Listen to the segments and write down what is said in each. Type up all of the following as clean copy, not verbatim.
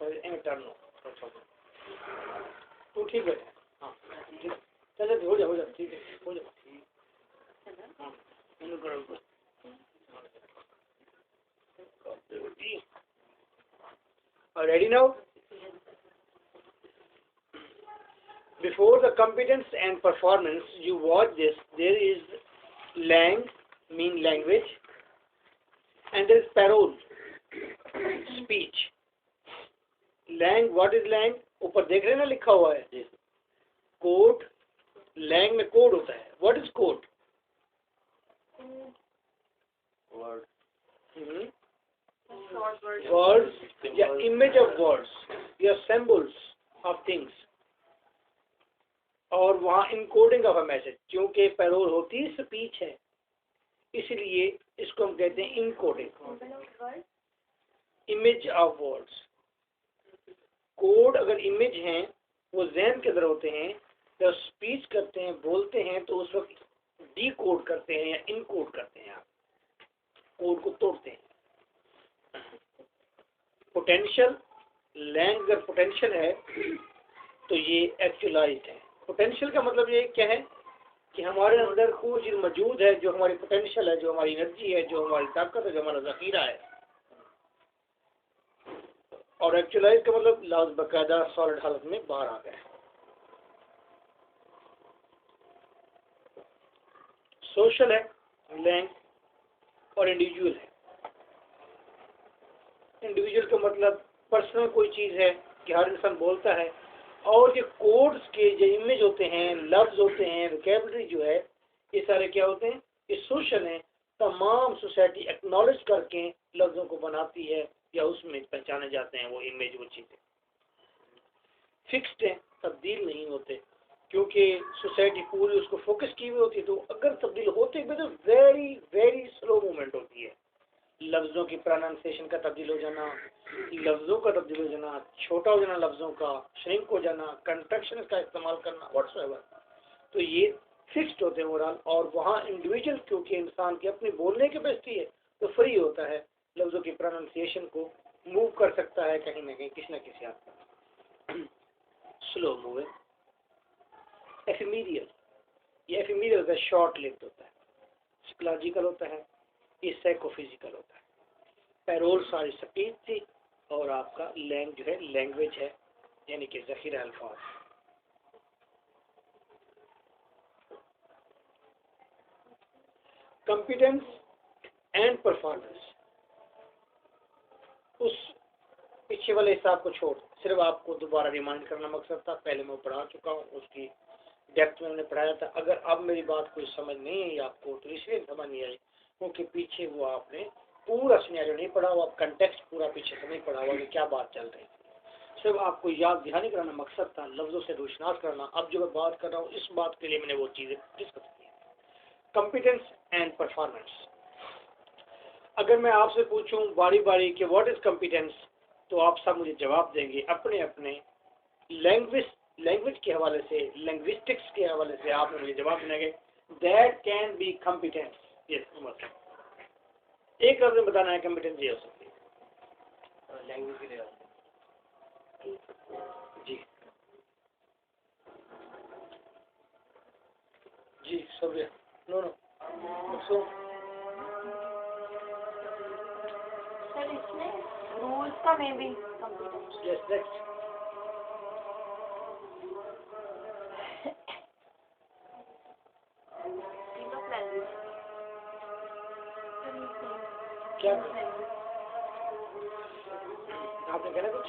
इन टर्नो तू ठीक है। हाँ चल हो जा ठीक है हो जा। हाँ ready now? Before the competence and performance, you watch this. There is lang, mean language, and there is parole, speech. Lang, what is lang? ऊपर देख रहे हैं ना लिखा हुआ है कोड। लैंग में कोड होता है। What is code? वर्ड्स या इमेज ऑफ वर्ड्स या सिंबल्स ऑफ थिंग्स, और वहाँ इनकोडिंग ऑफ अ मैसेज। क्योंकि पैरोल होती है स्पीच है, इसलिए इसको हम कहते हैं encoding, image of words. Code अगर इमेज हैं वो ज़हन के अंदर होते हैं, जब स्पीच करते हैं बोलते हैं तो उस वक्त डी कोड करते हैं या इनकोड करते हैं, आप कोड को तोड़ते हैं। पोटेंशियल लैंग अगर पोटेंशियल है तो ये एक्चुअलाइज्ड है। पोटेंशियल का मतलब ये क्या है कि हमारे अंदर कुछ चीज मौजूद है जो हमारी पोटेंशियल है, जो हमारी एनर्जी है, जो हमारी ताकत है, जो हमारा जखीरा है। और एक्चुअलाइज का मतलब लाज बाकायदा सॉलिड हालत में बाहर आ गया है। सोशल है लैंग और इंडिविजुअल है। इंडिविजुअल का मतलब पर्सनल कोई चीज है कि हर इंसान बोलता है, और ये कोड्स के जो इमेज होते हैं, लफ्ज होते हैं, वोकैबुलरी जो है, ये सारे क्या होते हैं? ये सोशल हैं। तमाम सोसाइटी एक्नॉलेज करके लफ्जों को बनाती है या उसमें पहचाने जाते हैं वो इमेज, वो चीजें फिक्स्ड हैं, तब्दील नहीं होते, क्योंकि सोसाइटी पूरी उसको फोकस की हुई होती है। तो अगर तब्दील होते हैं तो वेरी वेरी स्लो मूवमेंट होती है। लफ्जों की प्रोनाउंसिएशन का तब्दील हो जाना, लफ्जों का तब्दील हो जाना, छोटा हो जाना लफ्जों का, श्रिंक हो जाना, कंट्रैक्शन का इस्तेमाल करना, व्हाट्सएवर, तो ये फिक्स्ड होते हैं ओवरऑल। और वहाँ इंडिविजुअल क्योंकि इंसान की अपनी बोलने की कैपेसिटी है तो फ्री होता है, लफ्जों की प्रोनाउंसिएशन को मूव कर सकता है कहीं ना कहीं, किसी न किसी हद तक। स्लो मूविंग एफिमीरियल, ये एफिमीरियल होता है, शॉर्ट लिव्ड होता है, साइकोलॉजिकल होता है, ये साइकोफिजिकल होता है। पैरोल सारी स्पीच थी और आपका लैंग जो है लैंग्वेज है, यानी कि ज़ख़ीरा अल्फाज। कॉम्पिटेंस एंड परफॉर्मेंस, उस पीछे वाले हिसाब को छोड़ सिर्फ आपको दोबारा रिमाइंड करना मकसद था। पहले मैं पढ़ा चुका हूँ, उसकी डेप्थ में मैंने पढ़ाया था। अगर अब मेरी बात कोई समझ नहीं आई आपको तो इसलिए समझ नहीं आई क्योंकि पीछे वो आपने पूरा सिनेरियो नहीं पढ़ा हुआ, कंटेक्स्ट पूरा पीछे से नहीं पढ़ा हुआ कि क्या बात चल रही थी। सिर्फ आपको याद ध्यान कराना मकसद था, लफ्जों से रोशनास करना। अब जो मैं बात कर रहा हूँ इस बात के लिए मैंने वो चीज़ें डिस्कस की। Competence and performance. अगर मैं आपसे पूछूं बारी बारी कि व्हाट इज कॉम्पिटेंस, तो आप सब मुझे जवाब देंगे अपने अपने लैंग्वेज के हवाले से, लिंग्विस्टिक्स के हवाले से आप मुझे जवाब देंगे दैट कैन बी कॉम्पिटेंस। एक लफ्ज में बताना है कॉम्पिटेंस ये हो सकती है लैंग्वेज के लिए। जी जी सब नो नो सो सर इसमें रूल्स का में भी कॉम्पिटेंस। Yes next. क्या आपने कहना कुछ?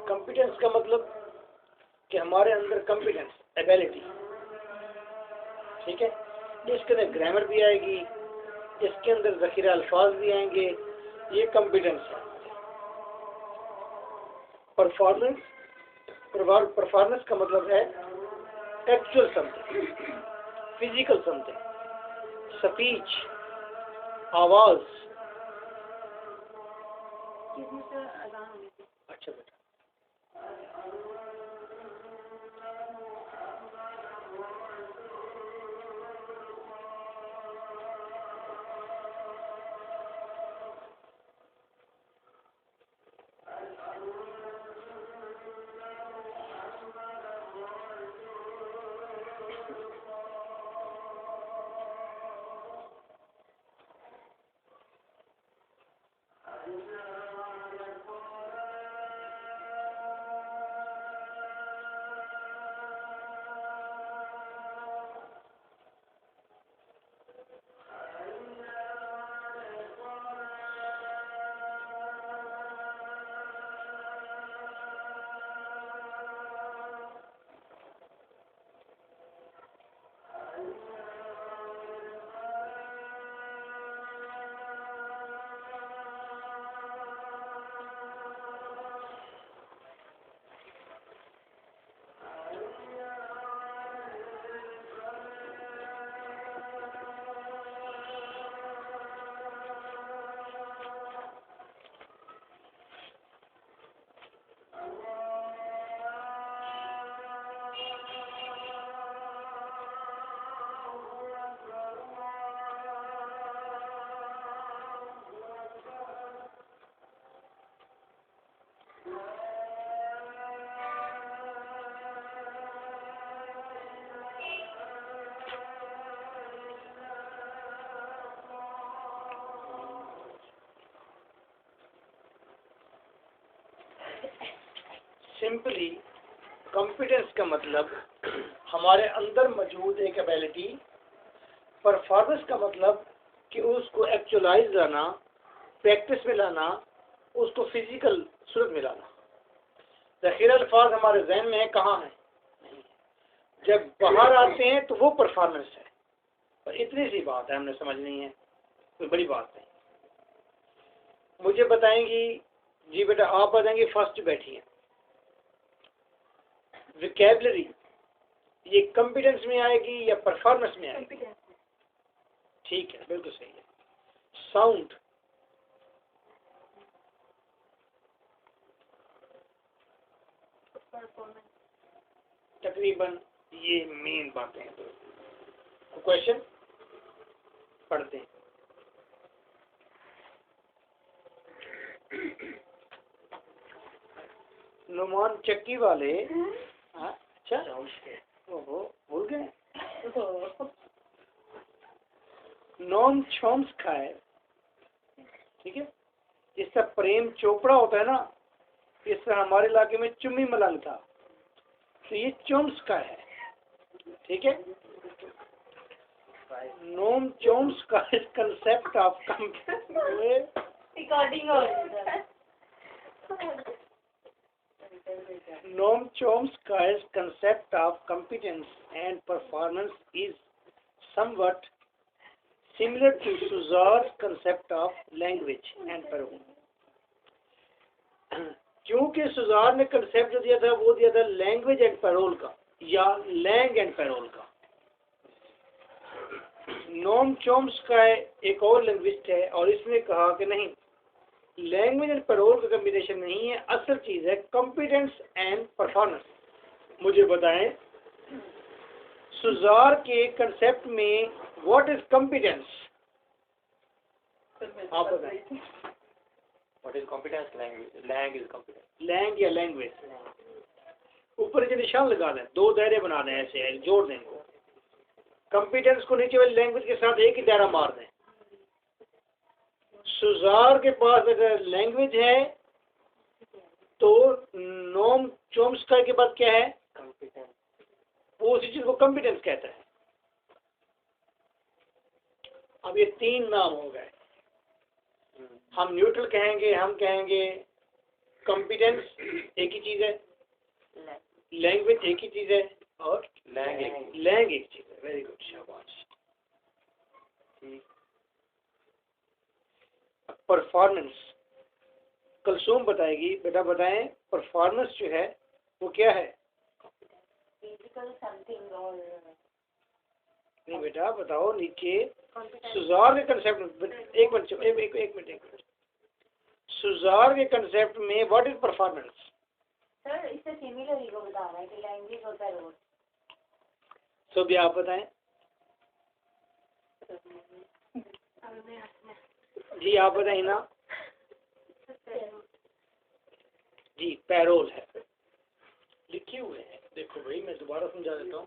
कॉम्पिटेंस का मतलब कि हमारे अंदर कॉम्पिटेंस, एबिलिटी, ठीक है, इसके अंदर ग्रामर भी आएगी, इसके अंदर ज़ख़ीरा अल्फाज भी आएंगे, ये कॉम्पिटेंस है। परफॉर्मेंस का मतलब है actual something, physical something, speech, आवाज। अच्छा बेटा, सिंपली कॉम्पिटेंस का मतलब हमारे अंदर मौजूद एक एबिलिटी, परफॉर्मेंस का मतलब कि उसको एक्चुअलाइज लाना, प्रैक्टिस में लाना, उसको फिजिकल सूरत में लाना। ज़ख़ीरा अल्फाज हमारे जहन में है, कहाँ है? जब बाहर आते हैं तो वो परफॉर्मेंस है। पर इतनी सी बात है, हमने समझनी है, कोई बड़ी बात नहीं। मुझे बताएंगी जी बेटा, आप बताएंगे फर्स्ट बैठिए। विकेबलरी ये कॉम्पिटेंस में आएगी या परफॉर्मेंस में आएगी? ठीक है, बिल्कुल सही है। साउंड तकरीबन ये मेन बातें हैं। तो क्वेश्चन पढ़ते हैं। नुमान चक्की वाले, अच्छा ओहो भूल गए। नोम चॉम्स्काई, ठीक है, जिसका प्रेम चोपड़ा होता है ना, इस तरह हमारे इलाके में चुम्मी मलंग था, तो ये चॉम्स्काई है, ठीक है। Noam Chomsky concept of Noam Chomsky's concept of competence and performance is somewhat similar to Sussar's concept of language and parole. क्योंकि सुजार ने कंसेप्ट जो दिया था वो दिया था लैंग्वेज एंड पैरोल का, या लैंग एंड पैरोल का। नोम चॉम्स्काई एक और लिंग्विस्ट है और इसने कहा कि नहीं, लैंग्वेज एंड पैरोल का कॉम्बिनेशन नहीं है, असल चीज है कॉम्पिटेंस एंड परफॉर्मेंस। मुझे बताएं सुजार के कंसेप्ट में व्हाट इज कॉम्पिटेंस? आप बताएं। What is competence? Langue is competence. Langue या लैंग्वेज, ऊपर के निशान लगा दें, दो दायरे बना दें, ऐसे जोड़ दें। कॉम्पिटेंस को नीचे वाली लैंग्वेज के साथ एक ही दायरा मार दें। सुजार के पास अगर लैंग्वेज है तो नोम चॉम्स्काई के पास क्या है? कॉम्पिटेंस। वो उसी चीज को कॉम्पिटेंस कहता है। अब ये तीन नाम हो गए। हम न्यूट्रल कहेंगे, हम कहेंगे कॉम्पिटेंस एक ही चीज है, लैंग्वेज एक ही चीज है, और लैंग एक चीज है। वेरी गुड, शाबाश। परफॉर्मेंस कलसूम बताएगी। बेटा बताएं, परफॉर्मेंस जो है वो क्या है? नहीं बेटा बताओ नीचे। सुजार के कंसेप्ट, एक मिनट, सुजार के कंसेप्ट में व्हाट इज परफॉर्मेंस? सर इससे सिमिलर ही को बता रहा है कि लैंग्वेज और पैरोल। तो भी आप बताएं जी, आप बताइए ना जी। पैरोल है, लिखे हुए हैं, देखो भाई मैं दोबारा समझा देता हूँ।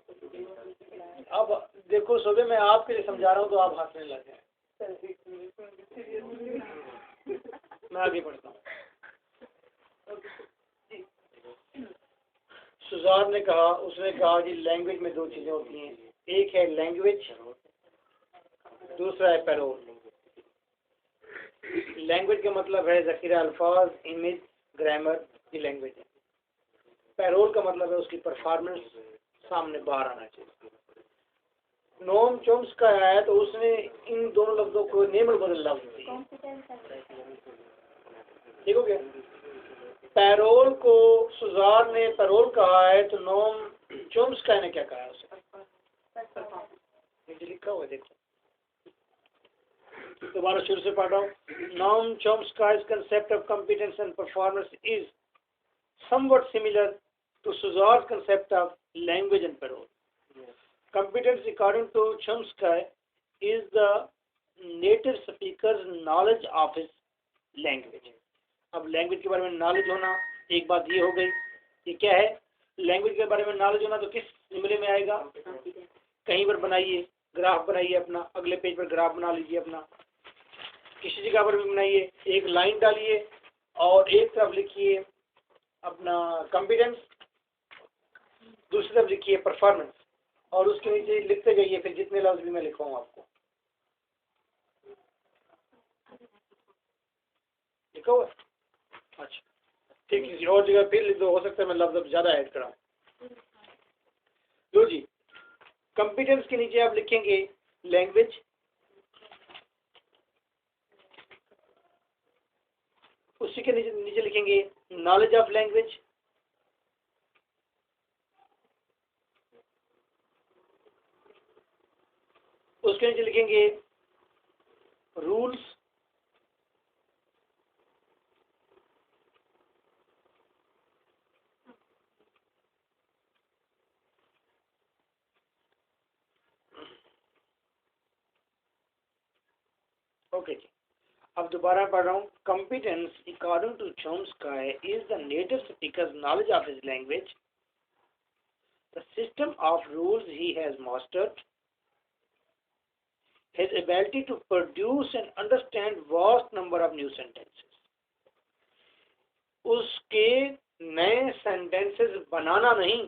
अब देखो सुबह मैं आपके लिए समझा रहा हूँ तो आप हंसने लगे। मैं आगे बढ़ता हूँ। सुजार ने कहा, उसने कहा जी लैंग्वेज में दो चीजें होती हैं, एक है लैंग्वेज, दूसरा है पैरोल। लैंग्वेज का मतलब है ज़ख़ीरा अल्फाज, इमेज, ग्रामर, की लैंग्वेज है। पैरोल का मतलब है उसकी परफॉर्मेंस सामने बाहर आना चाहिए। नोम चॉम्स्काई आया तो उसने इन दोनों लफ्जों को नेमल बदल लफ्ज दिए, ठीक हो गया। पैरोल को सुजार ने पैरोल कहा है तो नोम चॉम्स्काई ने क्या कहा उसे? लिखा हुआ देखो, दोबारा शुरू से पढ़ रहा हूँ। नोम चॉम्स्काई's concept of competence and performance is somewhat similar to Sussar's concept of language and parole. Competence, according to Chomsky, is the native speaker's knowledge of his language. अब लैंग्वेज के बारे में नॉलेज होना, एक बात ये हो गई। ये क्या है? लैंग्वेज के बारे में नॉलेज होना तो किस जुमले में आएगा? कहीं पर बनाइए, ग्राफ बनाइए अपना, अगले पेज पर ग्राफ बना लीजिए अपना, किसी जगह पर भी बनाइए, एक लाइन डालिए और एक तरफ लिखिए अपना कॉम्पिटेंस, दूसरी तरफ लिखिए परफॉर्मेंस, और उसके नीचे लिखते जाइए फिर जितने लफ्ज भी मैं लिखवाऊँ आपको। लिखा हुआ? अच्छा ठीक है, किसी और जगह फिर लिख दो, हो सकता है मैं लफ्ज ज़्यादा ऐड कराऊँ। लो जी, कॉम्पिटेंस के नीचे आप लिखेंगे लैंग्वेज, उसी के नीचे लिखेंगे नॉलेज ऑफ लैंग्वेज, उसके नीचे लिखेंगे रूल्स, ओके जी। अब दोबारा पढ़ रहा हूँ। Competence according to Chomsky is the native speaker's knowledge of his language, the system of rules he has mastered, his ability to produce and understand vast number of new sentences, उसके नए sentences बनाना नहीं,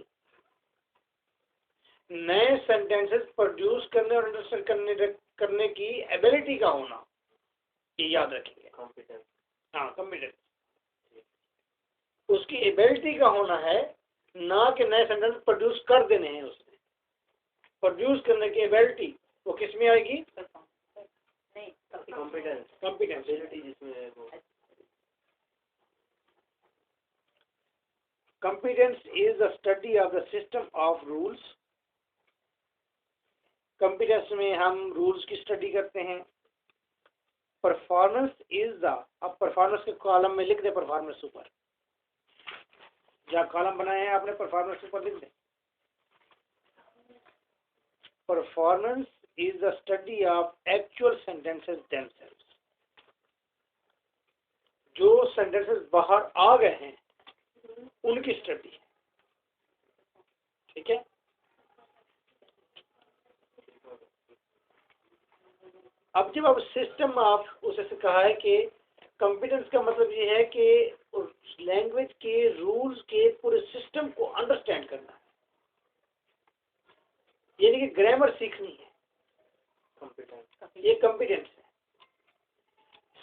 नए sentences produce करने और understand करने की ability का होना, ये याद रखेंगे। कॉम्पिटेंस, हाँ कॉम्पिटेंस, उसकी एबिलिटी का होना है, ना कि नए सेंटेंस प्रोड्यूस कर देने हैं। उसने प्रोड्यूस करने की एबिलिटी वो किस में आएगी? कॉम्पिटेंस, कॉम्पिटेंस एबिलिटी जिसमें है वो। Competence is the study of the system of rules. Competence में हम रूल्स की स्टडी करते हैं। परफॉर्मेंस इज द, अब परफॉर्मेंस के कॉलम में लिख दे परफॉर्मेंस ऊपर, जहाँ कॉलम बनाए हैं आपने परफॉर्मेंस ऊपर लिख दे। Performance is the study of actual sentences themselves, जो सेंटेंसेस बाहर आ गए हैं उनकी स्टडी है। ठीक है, अब जब अब सिस्टम ऑफ उसे कहा है कि कॉम्पिटेंस का मतलब ये है कि लैंग्वेज के रूल्स के पूरे सिस्टम को अंडरस्टैंड करना है, यानी कि ग्रामर सीखनी है। कॉम्पिटेंस, ये कॉम्पिटेंस है।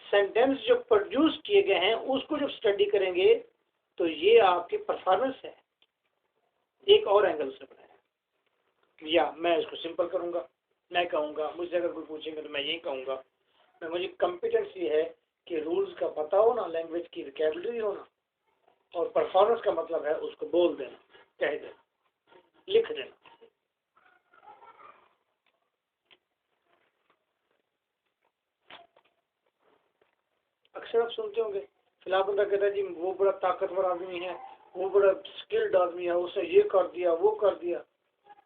सेंटेंस जो प्रोड्यूस किए गए हैं उसको जब स्टडी करेंगे तो ये आपकी परफॉर्मेंस है। एक और एंगल से बनाया, या मैं इसको सिंपल करूंगा, मैं कहूंगा, मुझसे अगर कोई पूछेंगे तो मैं यही कहूंगा, मैं मुझे कॉम्पिटेंस ये है कि रूल्स का पता होना, लैंग्वेज की वोकैबुलरी होना, और परफॉर्मेंस का मतलब है उसको बोल देना, कह देना, लिख देना। अक्सर आप सुनते होंगे फिलहाल बंदा कहता है जी वो बड़ा ताकतवर आदमी है, वो बड़ा स्किल्ड आदमी है, उसने ये कर दिया वो कर दिया।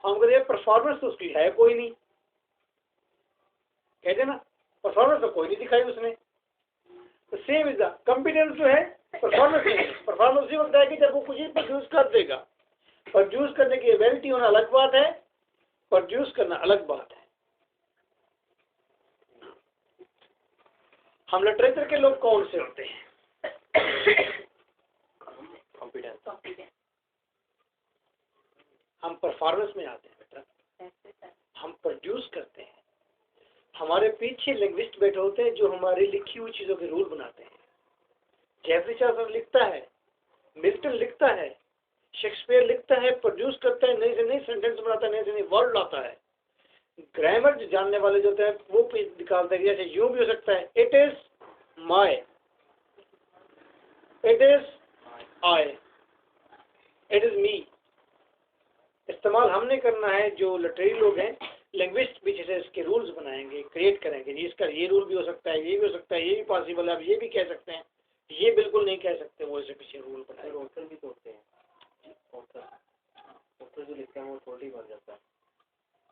हम कहते हैं परफॉर्मेंस तो उसकी है कोई नहीं, कहते ना परफॉर्मेंस तो कोई नहीं दिखाई उसने। तो सेम इज द कॉम्पिटेंस जो है परफॉर्मेंस नहीं है। परफॉर्मेंस उसी वक्त है कि जब वो कुछ ही प्रोड्यूस कर देगा। प्रोड्यूस करने की एबिलिटी होना अलग बात है, प्रोड्यूस करना अलग बात है। हम लिटरेचर के लोग कौन से होते हैं? कॉम्पिटेंस, हम परफॉर्मेंस में आते हैं बेटा, हम प्रोड्यूस करते हैं। हमारे पीछे लिंग्विस्ट बैठे होते हैं जो हमारी लिखी हुई चीज़ों के रूल बनाते हैं। जेफरी चार्ल्स लिखता है, मिल्टन लिखता है, शेक्सपियर लिखता है, प्रोड्यूस करता है, नई से नई सेंटेंस बनाता है, नए से नए वर्ड लाता है। ग्रामर जो जानने वाले जो होते हैं वो निकालते हैं, जैसे यूं भी हो सकता है it is my, it is I, it is me. इस्तेमाल हमने करना है। जो लिटरेरी लोग हैं, लिंग्विस्ट पीछे से इसके रूल्स बनाएंगे, क्रिएट करेंगे। जी इसका ये रूल भी हो सकता है, ये भी हो सकता है, ये भी पॉसिबल है, अब ये भी कह सकते हैं, ये बिल्कुल नहीं कह सकते, वो इसे पीछे रूल बनाएंगे। ऑथर भी तो होते हैं, ऑथर जो लिखते हैं वो अथॉरिटी बन जाता है,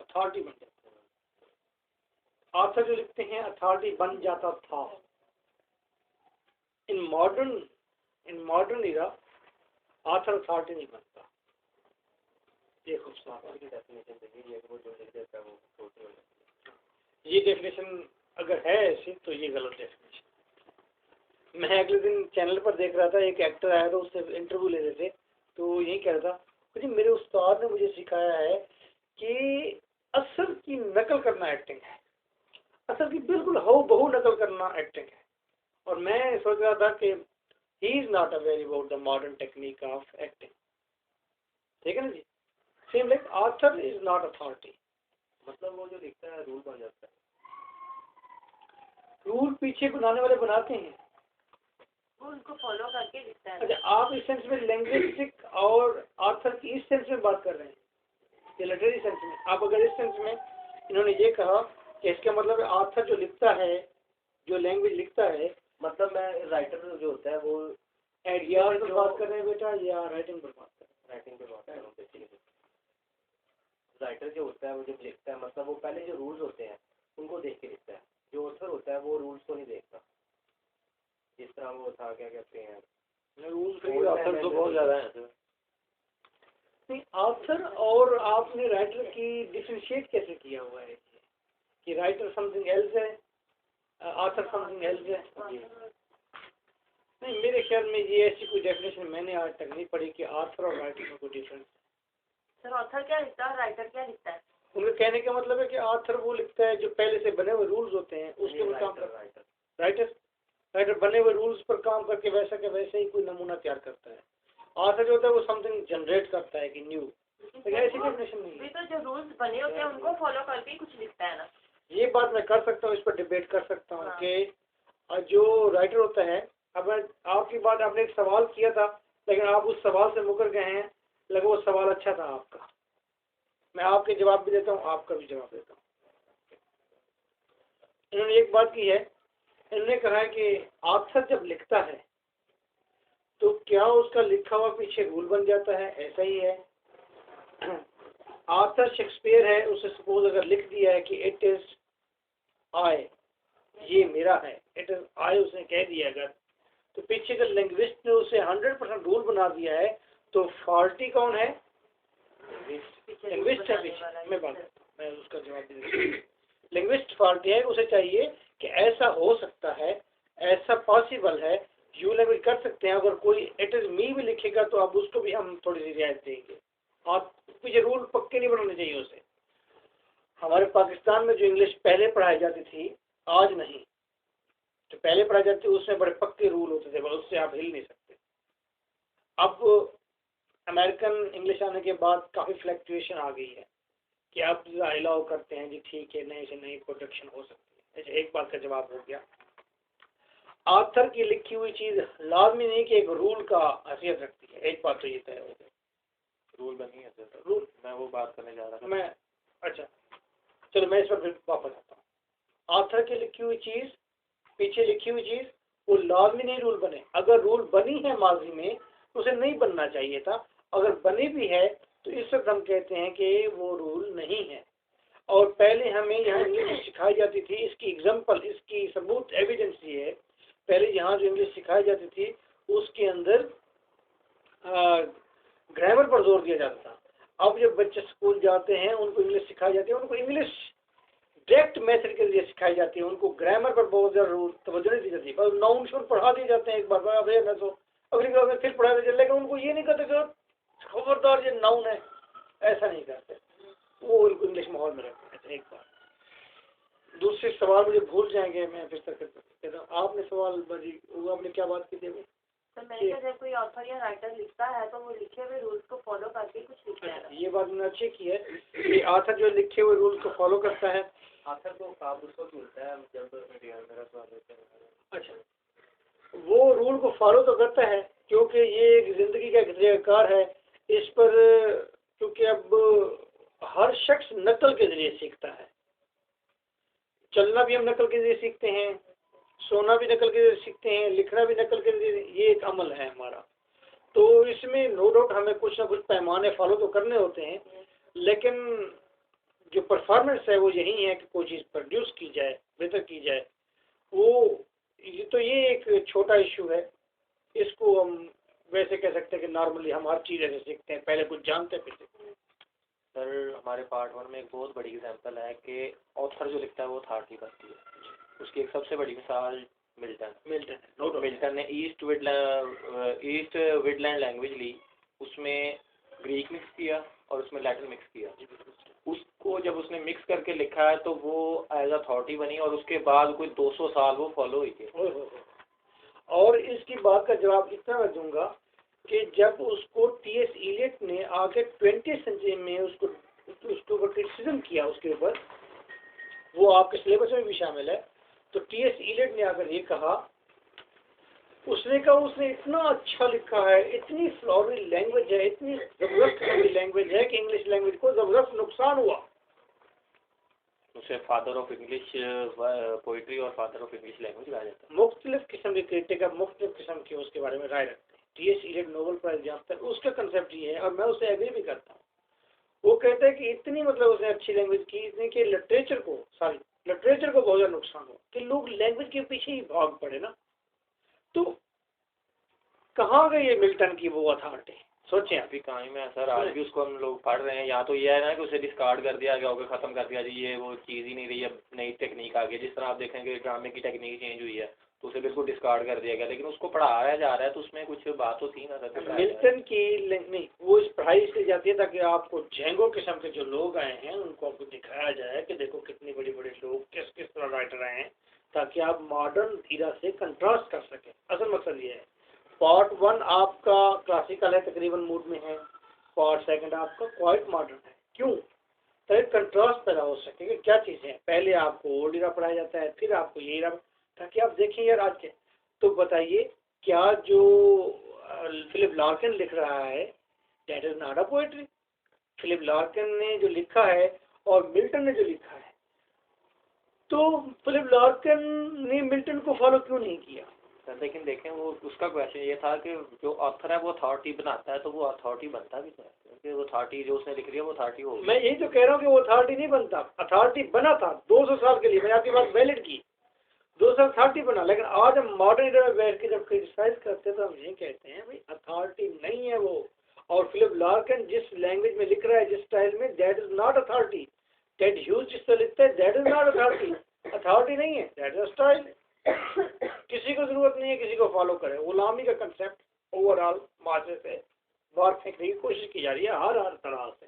अथॉरिटी बन जाता है। ऑथर जो लिखते हैं अथॉरिटी बन जाता था। In modern era author authority नहीं बनता। ये खूबसूरत की डेफिनेशन देखिए, वो जो लिख देता है वो अथॉरिटी हो जाती है। ये डेफिनेशन अगर है ऐसी तो ये गलत डेफिनेशन। मैं अगले दिन चैनल पर देख रहा था, एक एक्टर आया था, उससे इंटरव्यू ले रहे थे, तो यही कह रहा था जी मेरे उस्ताद ने मुझे सिखाया है कि असल की नकल करना एक्टिंग है, असल की बिल्कुल हो बहू नकल करना एक्टिंग है। और मैं सोच रहा था कि he is not aware about the modern technique of acting, ठीक है ना जी। Same like author is not authority. मतलब वो जो लिखता है रूल बन जाता है, रूल पीछे बनाने वाले बनाते हैं, वो उनको फॉलो करके लिखता है। अच्छा आप इस सेंस में लैंग्वेस्टिक और ऑथर की इस सेंस में बात कर रहे हैं, ये लिटरेरी सेंस में। आप अगर इस सेंस में इन्होंने ये कहा कि इसका मतलब है ऑथर जो लिखता है, जो लैंग्वेज लिखता है, मतलब मैं राइटर जो होता है वो एडियाज पर बात कर रहे हैं बेटा या राइटिंग पर बात कर रहे हैं? राइटिंग पे बात कर रहा हूँ बेसिकली। राइटर जो होता है वो जब लिखता है मतलब वो पहले जो रूल्स होते हैं उनको देख के लिखता है। जो ऑथर होता है वो रूल्स को नहीं देखता, जिस तरह वो था क्या कहते हैं रूल्स ऑथर तो बहुत ज़्यादा है। नहीं, ऑथर और आपने राइटर की डिफरेंशिएट कैसे किया हुआ है कि राइटर समथिंग एल्स है, ऑथर समथिंग एल्स है? नहीं, मेरे ख्याल में ये ऐसी कोई डेफिनेशन मैंने आज तक नहीं पढ़ी कि ऑथर और राइटर में कोई डिफरेंस। सर ऑथर क्या लिखता है, राइटर क्या लिखता है? उनके कहने का मतलब है कि ऑथर वो लिखता है जो पहले से बने हुए रूल्स होते हैं उसके ऊपर काम करता है। राइटर बने हुए रूल्स पर काम करके वैसा के वैसे ही कोई नमूना तैयार करता है। ऑथर जो होता है वो समथिंग जनरेट करता है कि न्यू, लेकिन ऐसी डेफिनेशन नहीं है। तो जो रूल्स बने होते हैं उनको फॉलो करके कुछ लिखता है ना। ये बात मैं कर सकता हूँ, इस पर डिबेट कर सकता हूँ कि जो राइटर होता है, अब आपकी बात, आपने एक सवाल किया था लेकिन आप उस सवाल से मुकर गए हैं, लगे वो सवाल अच्छा था आपका, मैं आपके जवाब भी देता हूँ, आपका भी जवाब देता हूँ। इन्होंने एक बात की है, इन्होंने कहा है कि ऑथर जब लिखता है तो क्या उसका लिखा हुआ पीछे रूल बन जाता है? ऐसा ही है। ऑथर शेक्सपियर है, उसे सपोज अगर लिख दिया है कि इट इज आई, ये मेरा है, इट इज आई उसने कह दिया अगर, तो पीछे का लिंग्विस्ट ने उसे 100% रूल बना दिया है, तो फॉल्टी कौन है? लिंग्विस्ट है पीछे। मैं उसका जवाब दे देता हूँ। लिंग्विस्ट फॉल्टी है, उसे चाहिए कि ऐसा हो सकता है, ऐसा पॉसिबल है, यू लैंग्वेज कर सकते हैं, अगर कोई इट इज मी भी लिखेगा तो अब उसको भी हम थोड़ी सी रियायत देंगे, और पीछे रूल पक्के नहीं बनाने चाहिए उसे। हमारे पाकिस्तान में जो इंग्लिश पहले पढ़ाई जाती थी, आज नहीं, जो पहले पढ़ाई जाती थी उसमें बड़े पक्के रूल होते थे, उससे आप हिल नहीं सकते। अब अमेरिकन इंग्लिश आने के बाद काफ़ी फ्लक्चुएशन आ गई है कि आप अलाउ करते हैं जी, ठीक है, नए से नई प्रोडक्शन हो सकती है। एक बात का जवाब हो गया। ऑथर की लिखी हुई चीज़ लाजमी नहीं कि एक रूल का हैसियत रखती है, एक बात तो ये तय हो गई। रूल बनी है सर, रूल मैं वो बात करने जा रहा था। मैं अच्छा चलो मैं इस पर फिर वापस आता हूँ। ऑथर की लिखी हुई चीज़, पीछे लिखी हुई चीज़, वो लाजमी नहीं रूल बने। अगर रूल बनी है माजी में तो उसे नहीं बनना चाहिए था, अगर बनी भी है तो इस वक्त हम कहते हैं कि वो रूल नहीं है। और पहले हमें यहाँ इंग्लिश सिखाई जाती थी, इसकी एग्जाम्पल, इसकी सबूत, एविडेंस ये है, पहले यहाँ जो इंग्लिश सिखाई जाती थी उसके अंदर ग्रामर पर जोर दिया जाता था। अब जब बच्चे स्कूल जाते हैं उनको इंग्लिश सिखाई जाती है, उनको इंग्लिश डायरेक्ट मेथड के लिए सिखाई जाती है, उनको ग्रामर पर बहुत ज़्यादा तवज्जो नहीं दी जाती। बस नाउन शुरू पढ़ा दिए जाते हैं एक बार, मैं तो अगली क्लास में फिर पढ़ा दिया, लेकिन उनको ये नहीं कहते कि खबरदार ये नाउन है, ऐसा नहीं करते, वो उनको इंग्लिश माहौल में रखते हैं। एक बार दूसरे सवाल मुझे भूल जाएंगे, मैं फिर तक कहता हूँ। आपने सवाल बजी, वो आपने क्या बात की थी? तो मैंने कहा जब कोई ऑथर या राइटर लिखता है तो वो लिखे हुए रूल्स को फॉलो करके कुछ लिखता है ना। ये बात मैंने अच्छी की है कि ऑथर जो लिखे हुए रूल्स को फॉलो करता है। ऑथर को आप उसको मिलता है जब मेरा सवाल होता है। अच्छा, वो रूल को फॉलो तो करता है क्योंकि ये एक ज़िंदगी का एक तरीक़ाकार है। इस पर क्योंकि अब हर शख्स नकल के ज़रिए सीखता है, चलना भी हम नकल के ज़रिए सीखते हैं, सोना भी नकल के ज़रिए सीखते हैं, लिखना भी नकल के ज़रिए, ये एक अमल है हमारा। तो इसमें नो डाउट हमें कुछ ना कुछ पैमाने फॉलो तो करने होते हैं, लेकिन जो परफॉर्मेंस है वो यही है कि कोई चीज़ प्रोड्यूस की जाए, बेहतर की जाए। वो ये एक छोटा इशू है, इसको हम वैसे कह सकते हैं कि नॉर्मली हम हर चीज़ ऐसे सीखते हैं, पहले कुछ जानते हैं फिर। सर हमारे पार्ट 1 में एक बहुत बड़ी एग्जांपल है कि ऑथर जो लिखता है वो अथॉरिटी बनती है। उसकी एक सबसे बड़ी मिसाल मिल्टन है। मिल्टन ने ईस्ट विडलैंड लैंग्वेज ली, उसमें ग्रीक मिक्स किया और उसमें लैटिन मिक्स किया। उसको जब उसने मिक्स करके लिखा है तो वो एज अथॉरिटी बनी और उसके बाद कोई 200 साल वो फॉलो हुई थी। और इसकी बात का जवाब इतना मैं दूंगा कि जब उसको टी.एस. इलियट ने आगे 20th सेंचुरी में उसको क्रिटिसिज्म किया उसके ऊपर, वो आपके सिलेबस में भी शामिल है, तो टी.एस. इलियट ने अगर ये कहा, उसने कहा उसने इतना अच्छा लिखा है, इतनी फ्लोरी लैंग्वेज है, इतनी जबरदस्त लैंग्वेज है कि इंग्लिश लैंग्वेज को जबरदस्त नुकसान हुआ। उसे फादर ऑफ इंग्लिश पोइट्री और फादर ऑफ इंग्लिश लैंग्वेज कहा जाता है। मुख्तलिफ किस्म के क्रिटिक मुख्तलिफ किस्म के उसके बारे में राय रखते हैं। टी.एस. इलियट नोबेल प्राइज याफ्ता है, उसका कंसेप्ट ये है और मैं उससे एग्री भी करता हूँ। वो कहता है कि इतनी मतलब उसने अच्छी लैंग्वेज की, इतनी कि लिटरेचर को बहुत ज़्यादा नुकसान हो कि लोग लैंग्वेज के पीछे ही भाग पड़े ना। तो कहाँ गई ये मिल्टन की वो अथॉरिटी, सोचें अभी कहीं में सर, आज भी उसको हम लोग पढ़ रहे हैं। यहाँ तो ये है ना कि उसे डिस्कार्ड कर दिया गया होगा, खत्म कर दिया जी, ये वो चीज़ ही नहीं रही, अब नई टेक्निक आ गई। जिस तरह आप देखेंगे ड्रामे की टेक्निक चेंज हुई है तो उसे बिल्कुल डिस्कार्ड कर दिया गया, लेकिन उसको पढ़ाया जा रहा है तो उसमें कुछ बात तो थी ना सर। मिल्टन की नहीं, वो इस पढ़ाई इसलिए जाती है ताकि आपको झेंगो किस्म के जो लोग आए हैं उनको आपको दिखाया जाए कि देखो कितने बड़े बड़े लोग किस किस तरह राइटर आए हैं, ताकि आप मॉडर्न इरा से कंट्रास्ट कर सकें। असल मकसद ये है। पार्ट 1 आपका क्लासिकल है, तकरीबन मूड में है। पार्ट 2 आपका क्वाइट मॉडर्न है। क्यों? ताकि कंट्रास्ट पैदा हो सके कि क्या चीज़ें हैं। पहले आपको ओल्ड इरा पढ़ाया जाता है, फिर आपको ये इरा, ताकि आप देखें यार आज के। तो बताइए, क्या जो फिलिप लार्किन लिख रहा है that is not a poetry? Philip Larkin ने जो लिखा है और मिल्टन ने जो लिखा है, तो फिलिप लार्किन ने मिल्टन को फॉलो क्यों नहीं किया? लेकिन देखें, वो उसका क्वेश्चन ये था कि जो ऑथर है वो अथॉरिटी बनाता है, तो वो अथॉरिटी बनता भी है, क्योंकि वो अथॉरिटी जो उसने लिख रही है वो अथॉरिटी हो। मैं यही तो कह रहा हूँ कि वो अथॉरिटी नहीं बनता। अथॉरिटी बना था 200 साल के लिए, मैंने आपकी बात वैलिड की, 200 अथॉरिटी बना। लेकिन आज हम मॉडर्न इरा में बैठ के जब क्रिटिसाइज करते हैं तो हम ये कहते हैं भाई अथॉरिटी नहीं है वो। और फिलिप लार्किन जिस लैंग्वेज में लिख रहा है, जिस स्टाइल में, that is not authority. Ted Hughes जिस तरह लिखता है, that is not authority. Authority नहीं है, दैट इज स्टाइल। किसी को जरूरत नहीं है किसी को फॉलो करे। गुलामी का कंसेप्ट ओवरऑल माशरे से बाहर फेंकने की कोशिश की जा रही है हर तरह से।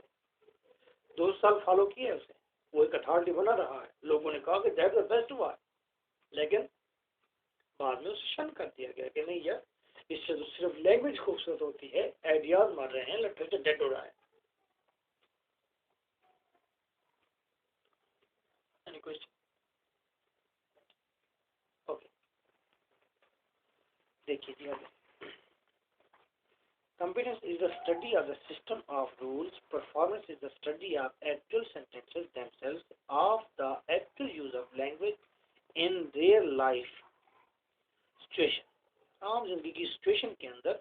2 साल फॉलो किए उसे, वो एक अथॉरिटी बना रहा है। लोगों ने कहा कि that is the best one, लेकिन बाद में उसे शन कर दिया गया कि नहीं यार, इससे तो सिर्फ लैंग्वेज खूबसूरत होती है, आइडियाज मर रहे हैं, लिटरेचर डेड हो रहा है। Any question? Okay. देखिए जी आगे। Competence is the study of the system of rules. Performance is the study of actual sentences themselves, of the actual use of language in real life situation. आम जिंदगी की situation के अंदर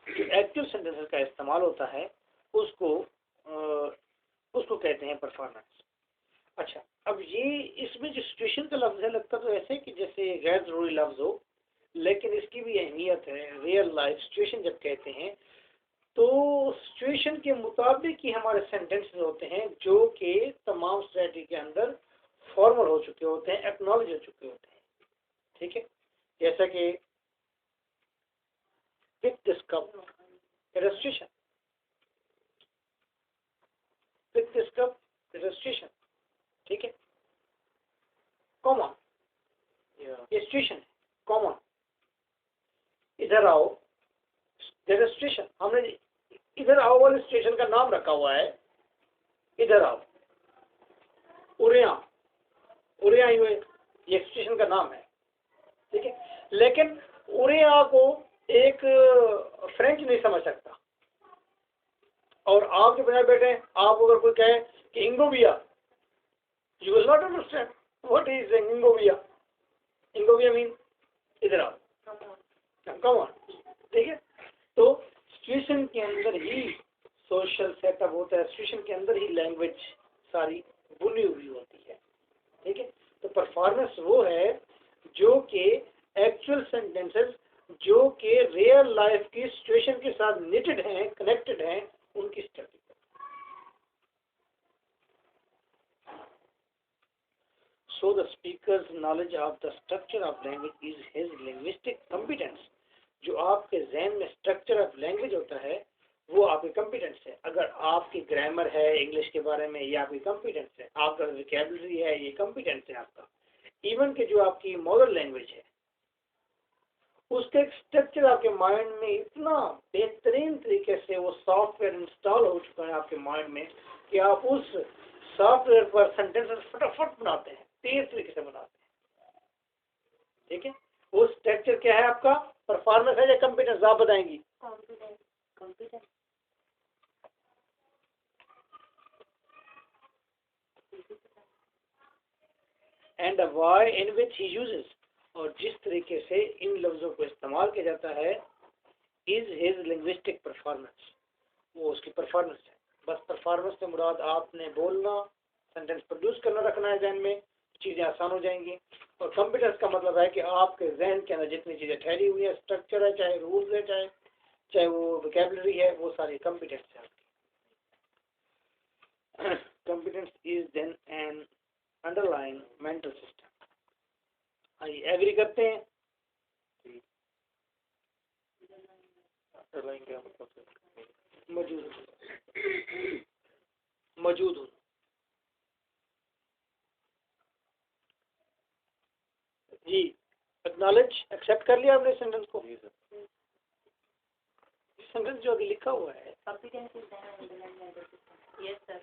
जो actual sentences का इस्तेमाल होता है उसको कहते हैं परफॉर्मेंस। अच्छा, अब ये इसमें जो सिचुएशन का लफ्ज है, लगता तो ऐसे कि जैसे गैर जरूरी लफ्ज हो, लेकिन इसकी भी अहमियत है। रियल लाइफ सिचुएशन जब कहते हैं तो सिचुएशन के मुताबिक ही हमारे सेंटेंसेस होते हैं, जो कि तमाम सोसाइटी के अंदर फॉर्मल हो चुके होते हैं, एक्नॉलेज हो चुके होते हैं। ठीक है, जैसा कि pick this cup, illustration, pick this cup, illustration, ठीक है, कॉमन, ये सिचुएशन है, कॉमन। इधर आओ, illustration, हमने इधर आओ वाले सिचुएशन का नाम रखा हुआ है, इधर आओ, उरिया ये सिचुएशन का नाम है, ठीक है। लेकिन उरिया को एक फ्रेंच नहीं समझ सकता, और आप जो बना बैठे हैं, आप अगर कोई कहे कि इंगोविया, you will not understand what is इंगोविया। इंगोविया मीन इधर आओ, कम ऑन, ठीक है। तो सिचुएशन के अंदर ही सोशल सेटअप होता है, सिचुएशन के अंदर ही लैंग्वेज सारी बुनी हुई होती है, ठीक है। तो परफॉर्मेंस वो है जो कि एक्चुअल सेंटेंसेस जो कि रियल लाइफ की सिचुएशन के साथ निटेड हैं, कनेक्टेड हैं, उनकी study. So the speaker's knowledge knowledge of the structure of language is his linguistic competence. जो आपके जहन में स्ट्रक्चर ऑफ लैंग्वेज होता है वो आपकी कॉम्पिटेंस है। अगर आपकी ग्रामर है इंग्लिश के बारे में, ये आपकी कॉम्पिटेंस है। आपका वोकैबुलरी है, ये कॉम्पिटेंस है आपका। इवन के जो आपकी मदर लैंग्वेज है उसका एक स्ट्रक्चर आपके माइंड में इतना बेहतरीन तरीके से वो सॉफ्टवेयर इंस्टॉल हो चुका है आपके माइंड में कि आप उस सॉफ्टवेयर पर सेंटेंसेस फटाफट बनाते हैं, तेज तरीके से बनाते हैं। ठीक है, वो स्ट्रक्चर क्या है आपका? परफॉर्मेंस है या कॉम्पिटेंस? आप बताएंगी। Competence. And the way in which he uses, और जिस तरीके से इन लफ्जों को इस्तेमाल किया जाता है, इज हिज लिंग्विस्टिक परफॉर्मेंस, वो उसकी परफॉर्मेंस है। बस परफॉर्मेंस से मुराद आपने बोलना, सेंटेंस प्रोड्यूस करना रखना है जहन में, चीज़ें आसान हो जाएंगी। और कॉम्पिटेंस का मतलब है कि आपके जहन के अंदर जितनी चीज़ें ठहरी हुई है, स्ट्रक्चर है, चाहे रूल्स है, चाहे वो वोकैबुलरी है, वो सारी कॉम्पिटेंस है आपकी। Competence is then an underlying mental system. आइए एग्री करते हैं? अंडरलाइंग क्या मतलब है? मौजूद हो। जी, एक्नॉलेज, एक्सेप्ट कर लिया आपने सेंटेंस को? सेंटेंस जो अभी लिखा हुआ है, competence is then underlying mental system. Yes sir.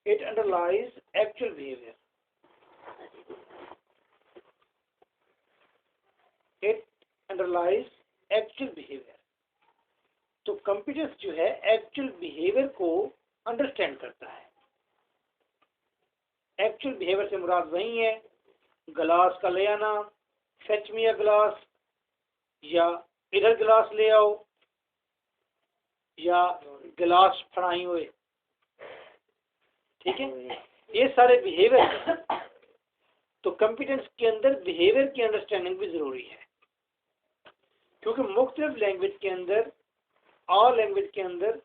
it underlies actual behavior. It underlies actual behavior. तो कॉम्पिटेंस जो है एक्चुअल बिहेवियर को अंडरस्टैंड करता है। एक्चुअल बिहेवियर से मुराद वही है, गिलास का ले आना, फेच मी अ ग्लास, या इधर गिलास ले आओ, या गिलास फड़ाई हुए। ठीक है, ये सारे बिहेवियर। तो कॉम्पिटेंस के अंदर बिहेवियर की अंडरस्टैंडिंग भी जरूरी है, क्योंकि मुख्तलिफ लैंग्वेज के अंदर, और लैंग्वेज के अंदर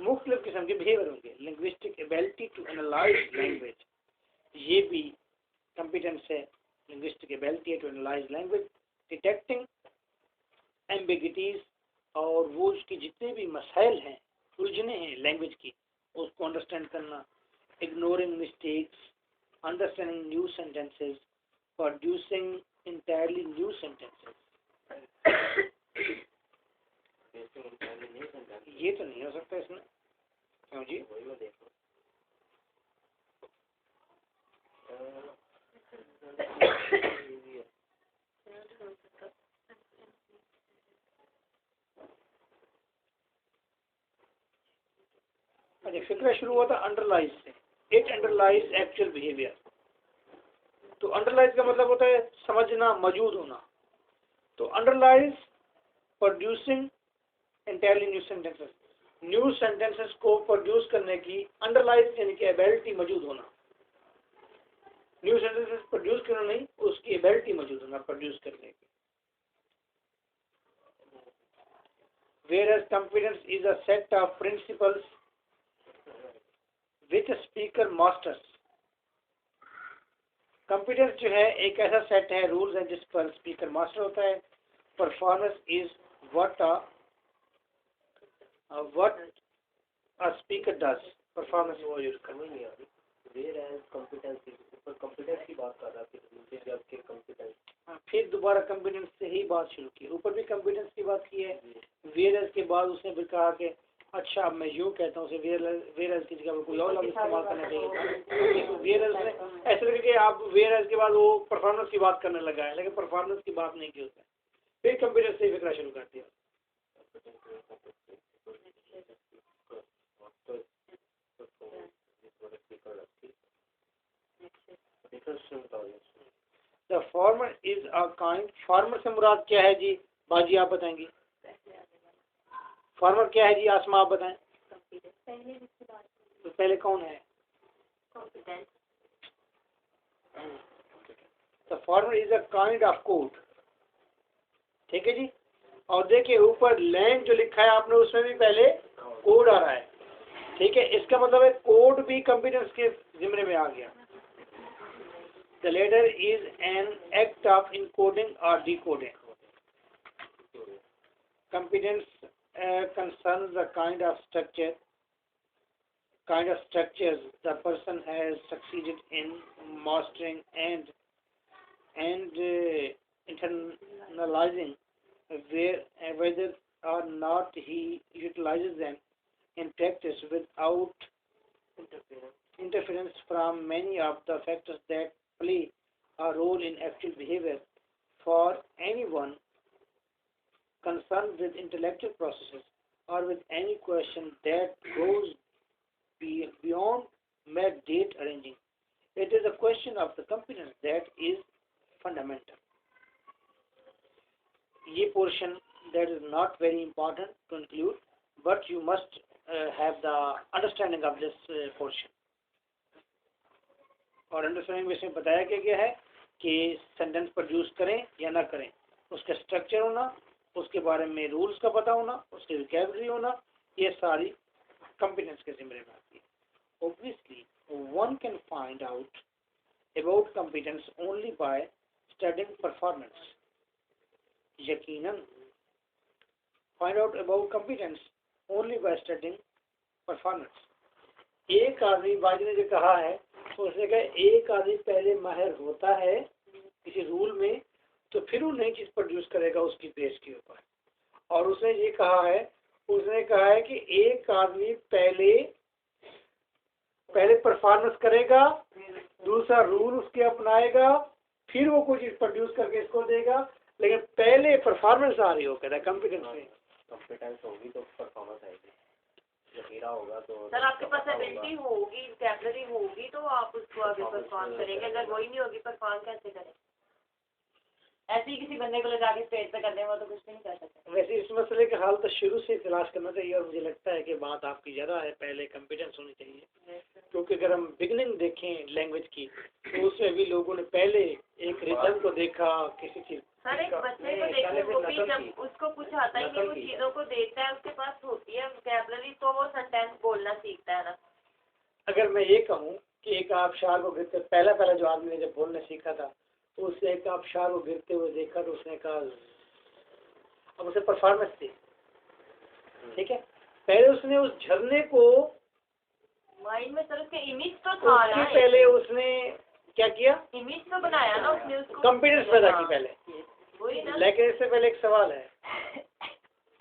मुख्तलिफ किस्म के बिहेवियर होंगे। Linguistic ability to analyse language, ये भी कॉम्पिटेंस है। Linguistic ability to analyse language, detecting ambiguities, और वो उसकी जितने भी मसाइल हैं, उलझने हैं लैंग्वेज की, उसको अंडरस्टैंड करना, ignoring mistakes, understanding new sentences, producing entirely new sentences. ये तो नहीं हो सकता इसमें, क्यों जी? अच्छा, फिक्र शुरू हुआ था अंडरलाइज से। It underlies actual behaviour. तो अंडरलाइज का मतलब होता है समझना, मौजूद होना। तो underlies producing entirely new sentences, new sentences को प्रोड्यूस करने की अंडरलाइज यानी कि एबिलिटी मौजूद होना। न्यू सेंटेंसेस प्रोड्यूस करना नहीं, उसकी एबिलिटी मौजूद होना प्रोड्यूस करने की। Whereas competence is a set of principles which a speaker masters. Competence जो है एक ऐसा सेट है, रूल्स हैं जिस पर स्पीकर मास्टर होता है। Performance is what a speaker does. Performance वो यूज करनी नहीं आ रही। Whereas competence ऊपर competence की बात कर रहा था, दूसरे जब के competence। फिर दोबारा कॉम्पिटेंस से ही बात शुरू की। ऊपर भी कॉम्पिटेंस की बात की है, वेयरएज के बाद उसने फिर कहा कि अच्छा अब मैं यूँ कहता हूँ, वेयरएज की जगह कोई और लफ्ज़ इस्तेमाल करना चाहिए। वेयरएज में ऐसे लगे कि आप वेयरएज के बाद वो परफॉर्मेंस की बात करने लगा है, लेकिन परफॉर्मेंस की बात नहीं की उसने। फिर कॉम्पिटेंस से फिक्रा शुरू कर दिया। The former is a kind, former से मुराद क्या है जी? बाजी आप बताएंगी। फॉर्मर क्या है जी? आसमा आप बताएं। तो पहले कौन है? The former is a kind of code। ठीक है जी। और देखिए ऊपर लैंड जो लिखा है आपने, उसमें भी पहले कोड आ रहा है। ठीक है, इसका मतलब है कोड भी कंप्यूटर्स के जिम्मे में आ गया। The latter is an act of encoding or decoding. Competence concerns the kind of structures the person has succeeded in mastering and internalizing, whether or not he utilizes them in practice without interference from many of the factors that play a role in actual behavior. For anyone concerned with intellectual processes or with any question that goes beyond mere date arranging, it is a question of the competence that is fundamental. ये portion that is not very important to include, but you must have the understanding of this portion. और understanding में इसमें बताया गया है कि sentence produce करें या ना करें, उसका स्ट्रक्चर होना, उसके बारे में रूल्स का पता होना, उसकी वोकैबुलरी होना, ये सारी कंपिटेंस के जिम्मे में आती है। Obviously one can find out about competence only by studying performance. यकीनन find out about competence only by studying performance. एक आदमी बाजी ने जो कहा है, तो उसने कहा एक आदमी पहले माहिर होता है किसी रूल में, तो फिर वो नई चीज प्रोड्यूस करेगा उसकी बेस के ऊपर। और उसने ये कहा है कि एक आदमी पहले परफॉर्मेंस करेगा, दूसरा रूल उसके अपनाएगा, फिर वो कोई चीज प्रोड्यूस करके इसको देगा, लेकिन पहले परफॉर्मेंस आ रही हो, कहता है कॉम्पिटेंस में। कॉम्पिटेंस होगी तो परफॉर्मेंस आएगी। जखीरा होगा तो सर आपके पास एबिलिटी होगी, वोकैबुलरी होगी तो आप उसको आगे परफॉर्म करेंगे, अगर वही नहीं होगी परफॉर्म कैसे करें? ऐसे ही किसी बंदे को ले जाके स्टेज पे कर देंगे तो कुछ नहीं कर सकते। वैसे इस मसले का हाल तो शुरू से तलाश करना चाहिए, और मुझे लगता है कि बात आपकी ज़्यादा है, पहले कॉम्पिटेंस होनी चाहिए। क्योंकि अगर हम बिगनिंग देखें लैंग्वेज की, तो उसमें भी लोगों ने पहले एक रिदम को देखा, किसी चीज़। सर एक बच्चे को देखो, वो भी जब उसको कुछ आता ही नहीं, वो चीज़ों को देखता है, उसके पास होती है वोकैबुलरी, तो वो सेंटेंस बोलना सीखता है ना। अगर मैं ये कहूँ कि एक आबशार को गिरते, पहला जो आदमी ने जब बोलना सीखा था, तो उसने एक आबशार को गिरते हुए देखा, तो उसने कहा, अब उसे परफॉर्मेंस थी, ठीक है। पहले उसने उस झरने को माइंड में, सर उसके इमेज तो था ना, पहले उसने क्या किया, इमेज तो बनाया ना उसने, उसको कॉन्फिडेंस पैदा की पहले। वही ना। लेकिन इससे पहले एक सवाल है,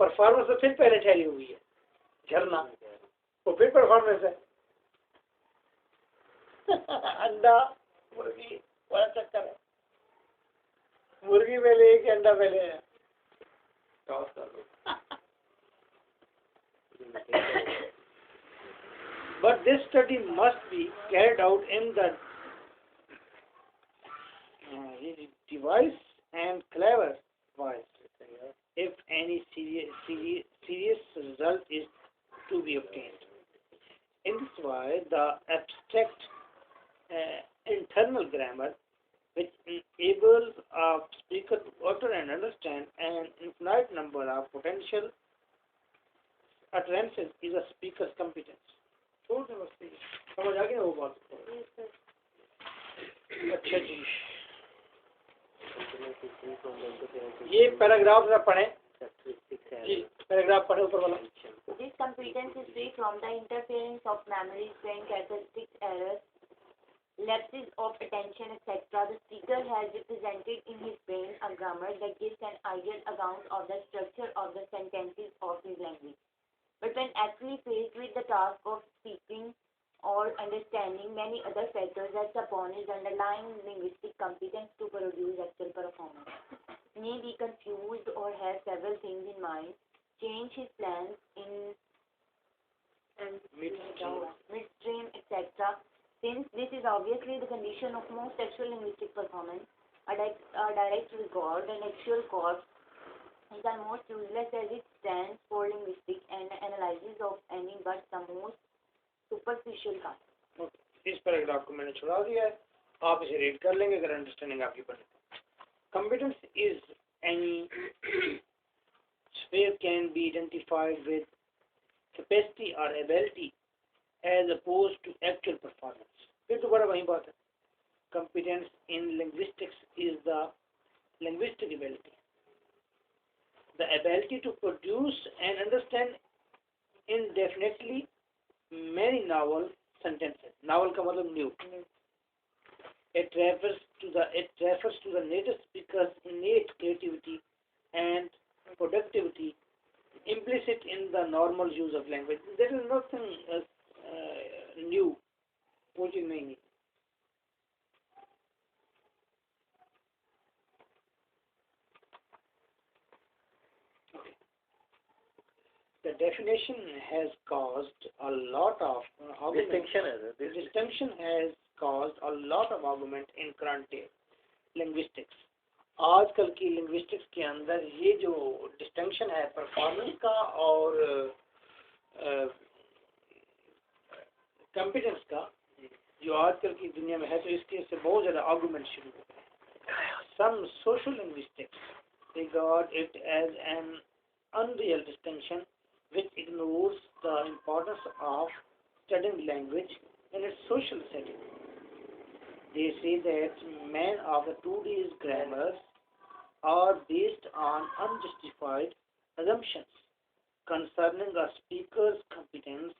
परफॉर्मेंस तो फिर पहले ठहरी हुई है, झरना वो फिर परफॉर्मेंस है। अंडा मुर्गी बड़ा चक्कर है, मुर्गी पहले है कि अंडा पहले है? But this study must be carried out in the device and clever wise, if any serious result is to be obtained. In this way, the abstract internal grammar, which enables a speaker to utter and understand an infinite number of potential utterances, is a speaker's competence. समझ आ गया वो बात? अच्छा जी, ये paragraph जरा पढ़ें जी, paragraph पढ़े ऊपर वाला। This competence is free from the interference of memory, strain, characteristics, errors, lapses of attention, etc. The speaker has represented in his brain a grammar that gives an ideal account of the structure of the sentences of his language. But when actually faced with the task of speaking or understanding, many other factors rest upon his underlying linguistic competence to produce actual performance. May be confused or have several things in mind, change his plans in midstream, etc. Since this is obviously the condition of most actual linguistic performance, a direct regard and actual cause is almost useless as it stands for linguistic and analysis of any but the most superficial kind. इस paragraph को मैंने छुड़ा दिया है, आप इसे read कर लेंगे अगर अंडरस्टैंडिंग आपकी बने। Competence is any sphere can be identified with capacity or ability as oppose to actual performance. फिर दोबारा वही बात है, competence in linguistics is the linguistic ability, the ability to produce and understand indefinitely many novel sentences. Novel का मतलब new. It refers to the native speaker's innate creativity and productivity implicit in the normal use of language. There is nothing new. वो चीज़ नहीं है। The definition has caused a lot of distinction has caused a lot of argument in current day linguistics. आजकल की linguistics के अंदर ये जो distinction है performance का और competence का, जो आजकल की दुनिया में है, तो इसके से बहुत ज़्यादा argument शुरू हो गए। Some social linguistics regard it as an unreal distinction which ignores the importance of studying language in its social setting. They say that many of the today's grammars are based on unjustified assumptions concerning a speaker's competence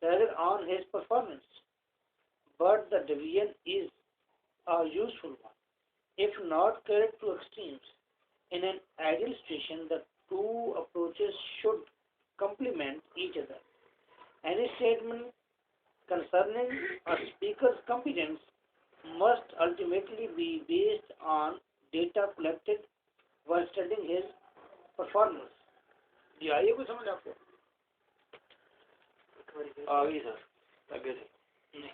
rather on his performance. But the division is a useful one, if not carried to extremes. In an ideal situation, the two approaches should complement each other. Any statement concerning a speaker's competence must ultimately be based on data collected while studying his performance. जी आइए कुछ समझ आपको? आगे sir, आगे से नहीं।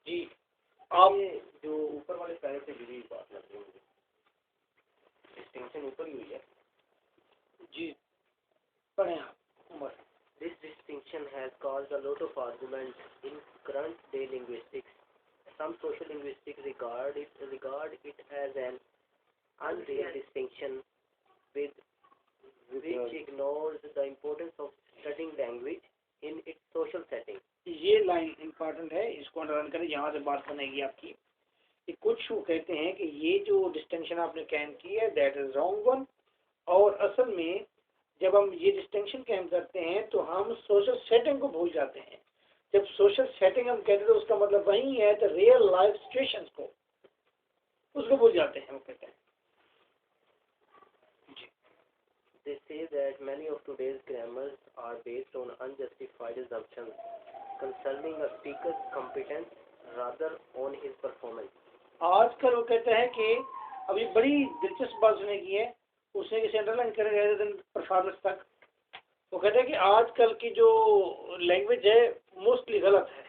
जी आप जो ऊपर वाले पैरे से जुड़ी बात लग रही है मुझे, डिस्टिंक्शन ऊपर ही हुई है जी, पढ़ें आप Umar. This distinction has caused a lot of argument in current day linguistics. Some social linguistics regard it as an unreal distinction which ignores the importance of studying language in its social setting. ये line important है, इसको underline करें, यहाँ से बात बनेगी आपकी। कि कुछ कहते हैं कि ये जो डिस्टिंक्शन आपने कैम की है दैट इज रॉन्ग वन, और असल में जब हम ये डिस्टिंक्शन कैम करते हैं तो हम सोशल सेटिंग को भूल जाते हैं। जब सोशल सेटिंग हम कहते हैं तो उसका मतलब वही है तो रियल लाइफ सिचुएशंस को, उसको भूल जाते हैं, वो कहते हैं। They say that many of today's grammars are based on unjustified assumptions concerning a speaker's competence rather on his performance. आजकल वो कहते हैं कि अभी बड़ी दिलचस्प बात सुनने की है, उसने किसी अंडरलाइन करे रेदर देन परफॉर्मेंस तक। वो कहते हैं कि आजकल की जो लैंग्वेज है मोस्टली गलत है।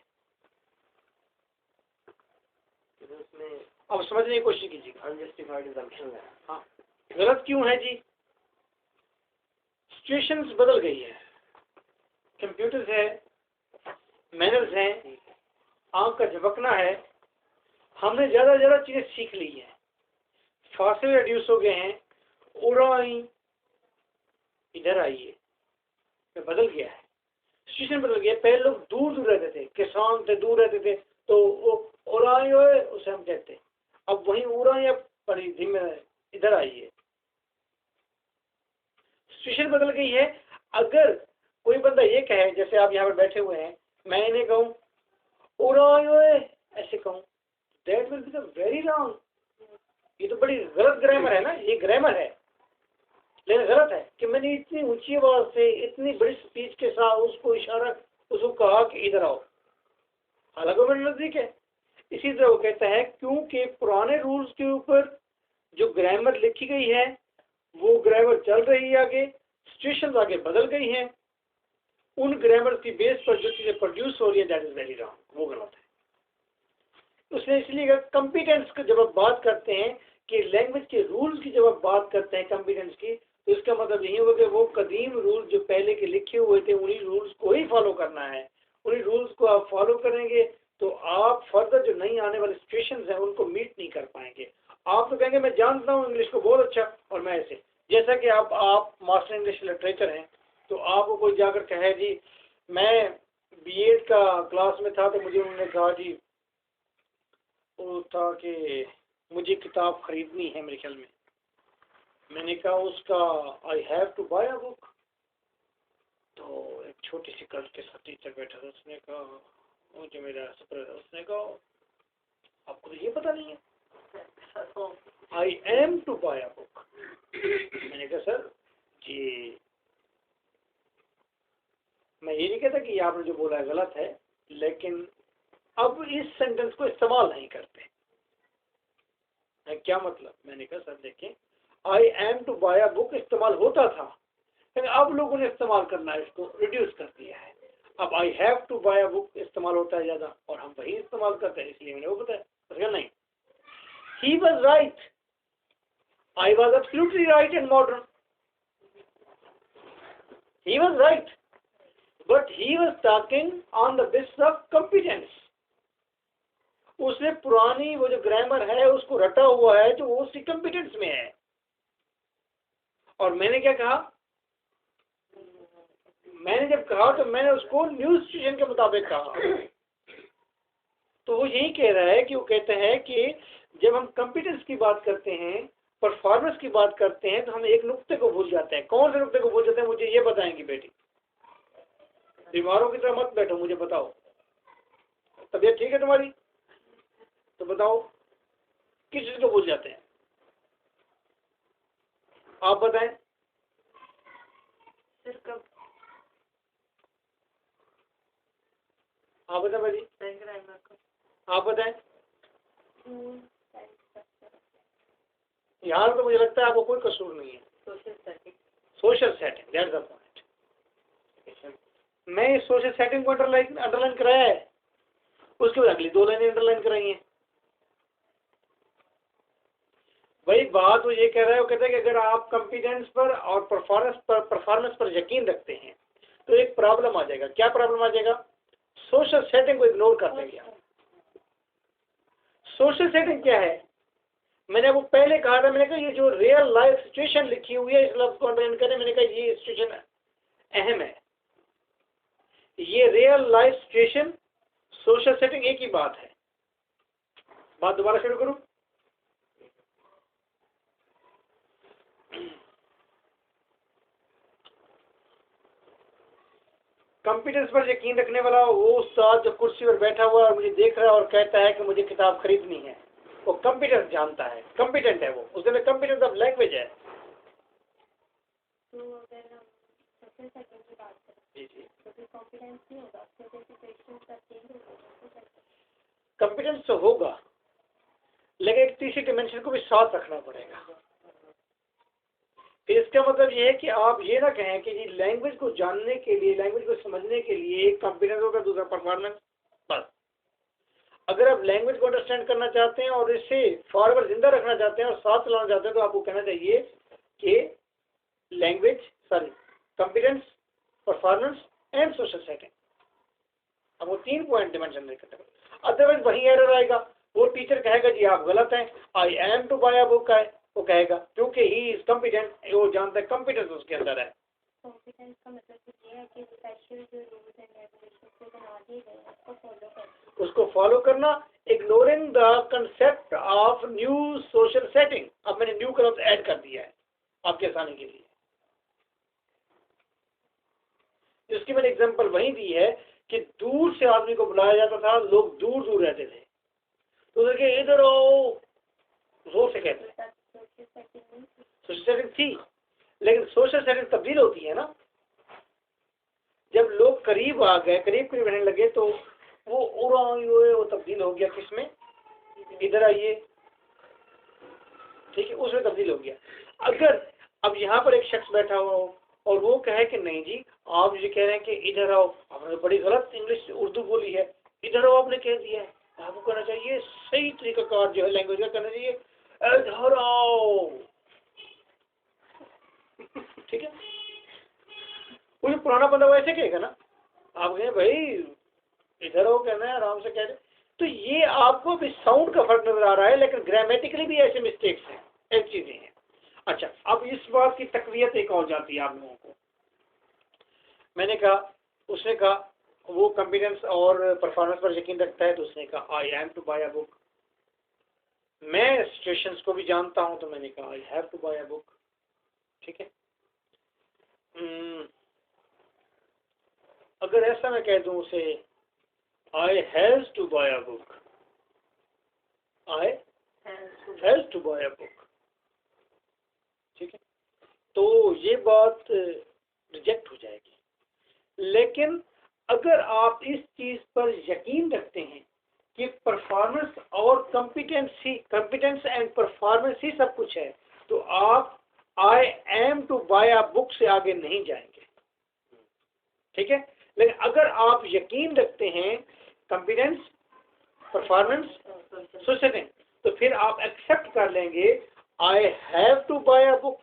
उसमें अब समझने की कोशिश कीजिएगा। अनजस्टिफाइड assumption है। हाँ, गलत क्यों है जी? सिचुएशंस बदल गई है, कंप्यूटर्स है, मैनर्स हैं, आंख का झपकना है, हमने ज़्यादा चीज़ें सीख ली हैं, फासले रिड्यूस हो गए हैं, उड़ाई इधर आइए, बदल गया है, सिचुएशन बदल गया। पहले लोग दूर रहते थे, किसान थे, दूर रहते थे, तो वो उड़ाई होए उसे हम कहते, अब वही उड़ाई अब बड़ी धीमे इधर आइए, सिचुएशन बदल गई है। अगर कोई बंदा ये कहे, जैसे आप यहाँ पर बैठे हुए हैं, मैं इन्हें कहूँ उड़ाए ऐसे कहूँ, that will be very wrong. ये तो बड़ी गलत ग्रामर है ना, ये ग्रामर है, लेकिन गलत है कि मैंने इतनी ऊंची आवाज से इतनी बड़ी स्पीच के साथ उसको इशारा, उसको कहा कि इधर आओ, हालांकि वो मेरे नजदीक है। इसी तरह वो कहता है क्योंकि पुराने रूल्स के ऊपर जो ग्रामर लिखी गई है वो ग्रामर चल रही है आगे, सिचुएशंस आगे बदल गई हैं, उन ग्रामर की बेस पर जो चीज़ें प्रोड्यूस हो रही है दैट इज वेरी रॉन्ग, वो गलत है। उसने इसलिए कॉम्पिटेंस की जब आप बात करते हैं कि लैंग्वेज के रूल्स की जब आप बात करते हैं कॉम्पिटेंस की, तो इसका मतलब यही होगा कि वो कदीम रूल्स जो पहले के लिखे हुए थे उन्हीं रूल्स को ही फॉलो करना है। उन्हीं रूल्स को आप फॉलो करेंगे तो आप फर्दर जो नई आने वाली सिचुएशंस हैं उनको मीट नहीं कर पाएंगे। आप तो कहेंगे मैं जानता हूँ इंग्लिश को बहुत अच्छा और मैं ऐसे, जैसा कि आप मास्टर इंग्लिश लिटरेचर हैं, तो आपको कोई जाकर कहे जी मैं बीएड का क्लास में था तो मुझे उन्होंने कहा जी वो था कि मुझे किताब खरीदनी है मेरे ख्याल में, मैंने कहा उसका I have to buy a book. तो एक छोटी सी गर्ल के साथ टीचर बैठा था, उसने कहा वो जो मेरा सुपर, उसने कहा आपको तो ये पता नहीं है I am to buy a book. मैंने कहा सर जी मैं ये नहीं कहता कि आपने जो बोला है गलत है, लेकिन अब इस सेंटेंस को इस्तेमाल नहीं करते। क्या मतलब? मैंने कहा सर देखिए I am to buy a book इस्तेमाल होता था, लेकिन अब लोगों ने इस्तेमाल करना इसको रिड्यूस कर दिया है। अब I have to buy a book इस्तेमाल होता है ज़्यादा और हम वही इस्तेमाल करते हैं, इसलिए मैंने वो बताया। उसका नहीं, he was right, I was absolutely right and modern, he was right but he was talking on the basis of competence. उसने पुरानी वो जो ग्रामर है उसको रटा हुआ है जो वो उसकी कॉम्पिटेंस में है। और मैंने क्या कहा, मैंने जब कहा तो मैंने उसको न्यू सिचुएशन के मुताबिक कहा। तो वो यही कह रहा है कि वो कहते हैं कि जब हम कॉम्पिटेंस की बात करते हैं, परफॉर्मेंस की बात करते हैं, तो हम एक नुक्ते को भूल जाते हैं। कौन से नुक्ते को भूल जाते हैं मुझे ये बताएंगी बेटी? बीमारों की तरह मत बैठो, मुझे बताओ। तबीयत ठीक है तुम्हारी? तो बताओ किस चीज को भूल जाते हैं? आप बताएं। आप बताएं भाई, आप बताएं। यहाँ तो मुझे लगता है आपको कोई कसूर नहीं है। Social setting, that's the point. मैं इस सोशल सेटिंग को अंडरलाइन कराया है, उसके बाद अगली 2 लाइनें अंडरलाइन कराई हैं। वही बात वो ये कह रहा है, वो कहता है कि अगर आप कॉम्पिटेंस पर और परफॉर्मेंस पर यकीन रखते हैं तो एक प्रॉब्लम आ जाएगा। क्या प्रॉब्लम आ जाएगा? सोशल सेटिंग को इग्नोर कर देंगे। सोशल सेटिंग क्या है? मैंने वो पहले कहा था, मैंने कहा ये जो रियल लाइफ सिचुएशन लिखी हुई है इस लफ्ज को अंडरलाइन करें। मैंने कहा ये सिचुएशन अहम है। ये real life situation, social setting एक ही बात है। बात दोबारा शुरू करूं? कॉम्पिटेंस पर यकीन रखने वाला वो उस्ताद जो कुर्सी पर बैठा हुआ है और मुझे देख रहा है और कहता है कि मुझे किताब खरीदनी है, वो कॉम्पिटेंस जानता है, कॉम्पिटेंट है वो, उसके अंदर कॉम्पिटेंस ऑफ लैंग्वेज है। कॉम्पिटेंस तो होगा, लेकिन एक तीसरी डिमेंशन को भी साथ रखना पड़ेगा। फिर इसका मतलब ये है कि आप ये ना कहें कि जी लैंग्वेज को जानने के लिए, लैंग्वेज को समझने के लिए एक कॉम्पिटेंस होगा, दूसरा परफॉर्मेंस। बस अगर आप लैंग्वेज को अंडरस्टैंड करना चाहते हैं और इसे फॉरवर्ड जिंदा रखना चाहते हैं और साथ चलाना चाहते हैं, तो आपको कहना चाहिए कि competence, performance and social setting. अब वो 3 पॉइंट डिमेंशन नहीं करते, अदरवाइज वही एरर आएगा। वो टीचर कहेगा जी आप गलत हैं, I am to buy a book है, वो कहेगा क्योंकि ही इज कॉम्पिटेंट, वो जानता है कॉम्पिटेंस उसके अंदर है। कॉम्पिटेंस का मतलब ये है कि स्पेशल जो रूल्स एंड रेगुलेशंस के बना दिए गए हैं उसको फॉलो करना, ignoring the concept of new social setting. अब मैंने न्यू का ऐड कर दिया है आपके आसानी के लिए। जिसकी मैंने एग्जांपल वही दी है कि दूर से आदमी को बुलाया जाता था, लोग दूर दूर रहते थे, तो देखिए इधर आओ जोर से कहते हैं। सोशल सेटिंग थी, लेकिन सोशल सेटिंग तब्दील होती है ना। जब लोग करीब आ गए, करीब रहने लगे, तो वो तब्दील हो गया किसमें? इधर आइए, ठीक है, उसमें तब्दील हो गया। अगर अब यहाँ पर एक शख्स बैठा हुआ हो और वो कहे कि नहीं जी आप मुझे कह रहे हैं कि इधर आओ, आपने बड़ी गलत इंग्लिश उर्दू बोली है, इधर आओ आपने कह दिया है, आपको कहना चाहिए सही तरीकाकार जो है लैंग्वेज का करना चाहिए, इधर आओ। ठीक है, वो जो पुराना बंदा वो ऐसे कहेगा ना, आप कहें भाई इधर आओ कहना है, आराम से कह रहे। तो ये आपको भी साउंड का फर्क नजर आ रहा है, लेकिन ग्रामेटिकली भी ऐसे मिस्टेक्स हैं, ऐसी चीजें हैं। अच्छा, अब इस बात की तकवीयत एक और जाती है आप लोगों को। मैंने कहा, उसने कहा वो कॉम्पिटेंस और परफॉर्मेंस पर यकीन रखता है, तो उसने कहा I am to buy a book. मैं सिचुएशंस को भी जानता हूं, तो मैंने कहा I have to buy a book. ठीक है। अगर ऐसा मैं कह दूं उसे I has to buy a book, I has to buy a book, ठीक है, तो ये बात रिजेक्ट हो जाएगी। लेकिन अगर आप इस चीज पर यकीन रखते हैं कि परफॉर्मेंस और कॉम्पिटेंस एंड परफॉर्मेंस ही सब कुछ है, तो आप I am to buy a book से आगे नहीं जाएंगे। ठीक है। लेकिन अगर आप यकीन रखते हैं कॉम्पिटेंस, परफॉर्मेंस, सोचें, तो फिर आप एक्सेप्ट कर लेंगे I have to buy a book,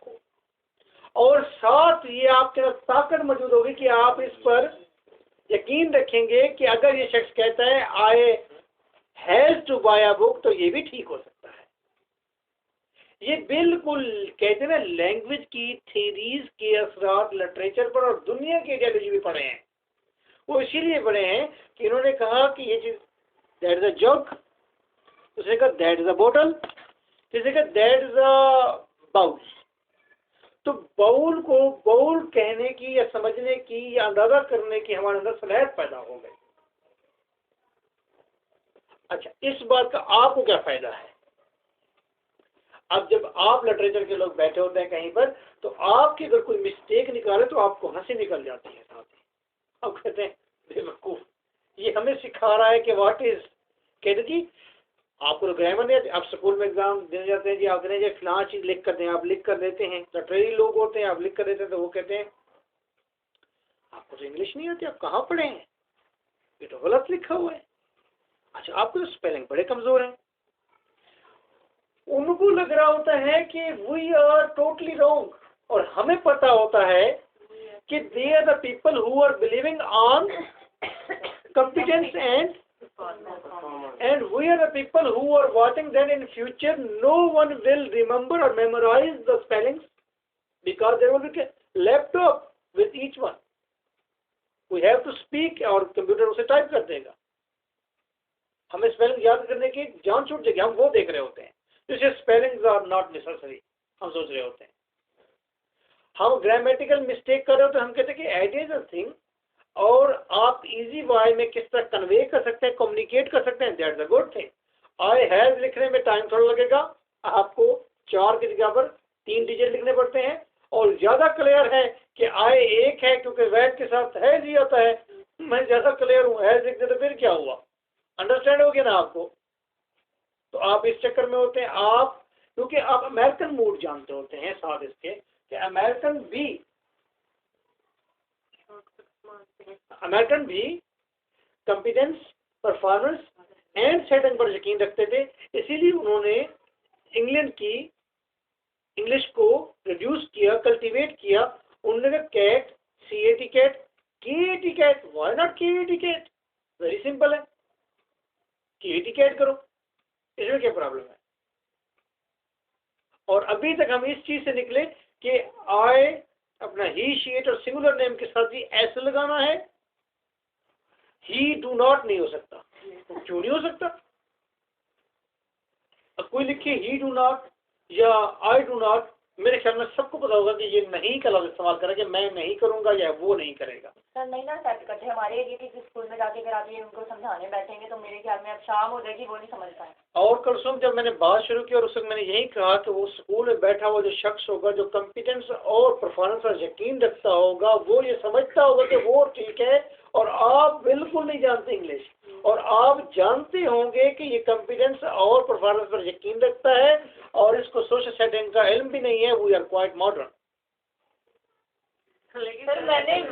और साथ ये आपके अंदर ताकत मौजूद होगी कि आप इस पर यकीन रखेंगे कि अगर ये शख्स कहता है I has to buy a book, तो ये भी ठीक हो सकता है। ये बिल्कुल कहते हैं ना, लैंग्वेज की थेरीज के असरात लिटरेचर पर और दुनिया की आइडियोलॉजी भी पढ़े हैं। वो इसीलिए पढ़े हैं कि इन्होंने कहा कि ये चीज दैट इज अ जग, उसने कहा दैट इज अ बोतल, किसी का दैट इज अ बाउल। तो बाउल को बाउल कहने की या समझने की या अंदाजा करने की हमारे अंदर सलाहियत पैदा हो गई। अच्छा, इस बात का आपको क्या फायदा है? अब जब आप लिटरेचर के लोग बैठे होते हैं कहीं पर, तो आपकी अगर कोई मिस्टेक निकाले तो आपको हंसी निकल जाती है साथ ही। आप कहते हैं बेवकूफ, ये हमें सिखा रहा है कि व्हाट इज, कहते जी आपको तो ग्रामर नहीं आती, आप स्कूल में एग्जाम देने जाते हैं जी, आप कहते हैं फलां चीज लिख कर दें, आप लिख कर देते हैं। लिटरेरी लोग होते हैं, आप लिख कर देते हैं, तो वो कहते हैं आपको तो इंग्लिश नहीं आती, आप कहाँ पढ़े हैं, ये तो गलत लिखा हुआ है। अच्छा, आपको तो स्पेलिंग बड़े कमजोर हैं। उनको लग रहा होता है कि वी आर टोटली रॉन्ग, और हमें पता होता है कि they are the people who are believing on competence and we are the people who are watching that in future no one will remember or memorize the spellings because there will be a laptop with each one. We have to speak और computer उसे type कर देगा, हमें spelling याद करने की जान छूट जाएगी। हम वो देख रहे होते हैं जैसे स्पेलिंग्स आर नॉट नेसेसरी, हम सोच रहे होते हैं। हम ग्रामेटिकल मिस्टेक कर रहे होते हैं, हम कहते हैं कि आइडिया इज अ थिंग, और आप इजी वे में किस तरह कन्वे कर सकते हैं, कम्युनिकेट कर सकते हैं, that's a good thing. I have लिखने में टाइम थोड़ा लगेगा, आपको 4 की जगह पर 3 डिजिट लिखने पड़ते हैं, और ज्यादा क्लियर है कि आई एक है क्योंकि वैट के साथ हैज ही आता है, मैं ज्यादा क्लियर हूँ, हैज लिख दे तो फिर क्या हुआ, अंडरस्टैंड हो गया ना आपको। तो आप इस चक्कर में होते हैं, आप क्योंकि आप अमेरिकन मूड जानते होते हैं साथ इसके कि अमेरिकन भी कॉम्पिटेंस, परफॉर्मेंस एंड सेटिंग पर यकीन रखते थे। इसीलिए उन्होंने इंग्लिश को रिड्यूस किया, कल्टीवेट किया। उन्होंने कहा cat, CAT cat, KAT cat, why not KAT cat, very simple है, KAT कैट करो, इसमें क्या प्रॉब्लम है। और अभी तक हम इस चीज से निकले कि आई अपना ही, शी, इट और सिंगुलर नेम के साथ भी ऐसे लगाना है, ही डू नॉट नहीं हो सकता। तो क्यों नहीं हो सकता? अब कोई लिखे ही डू नॉट या आई डू नॉट, मेरे ख्याल में सबको पता होगा कि ये नहीं का लफ्ज इस्तेमाल करेगा, कि मैं नहीं करूंगा या वो नहीं करेगा। सर नहीं ना एक्सेप्ट करते, हमारे एरिया के स्कूल में जाके अगर आप ये उनको समझाने बैठेंगे तो मेरे ख्याल में अब शाम हो जाएगी, वो नहीं समझ पाए। और कल जब मैंने बात शुरू की और उस वक्त मैंने यही कहा कि वो स्कूल में बैठा हुआ जो शख्स होगा, जो कॉम्पिटेंस और परफॉर्मेंस पर यकीन रखता होगा, वो ये समझता होगा कि वो ठीक है, और आप बिल्कुल नहीं जानते इंग्लिश, और आप जानते होंगे कि ये कॉम्पिटेंस और परफॉर्मेंस पर यकीन रखता है और इसको सोशल सेटिंग का इल्म भी नहीं है, we are quite modern. Sir मैंने इस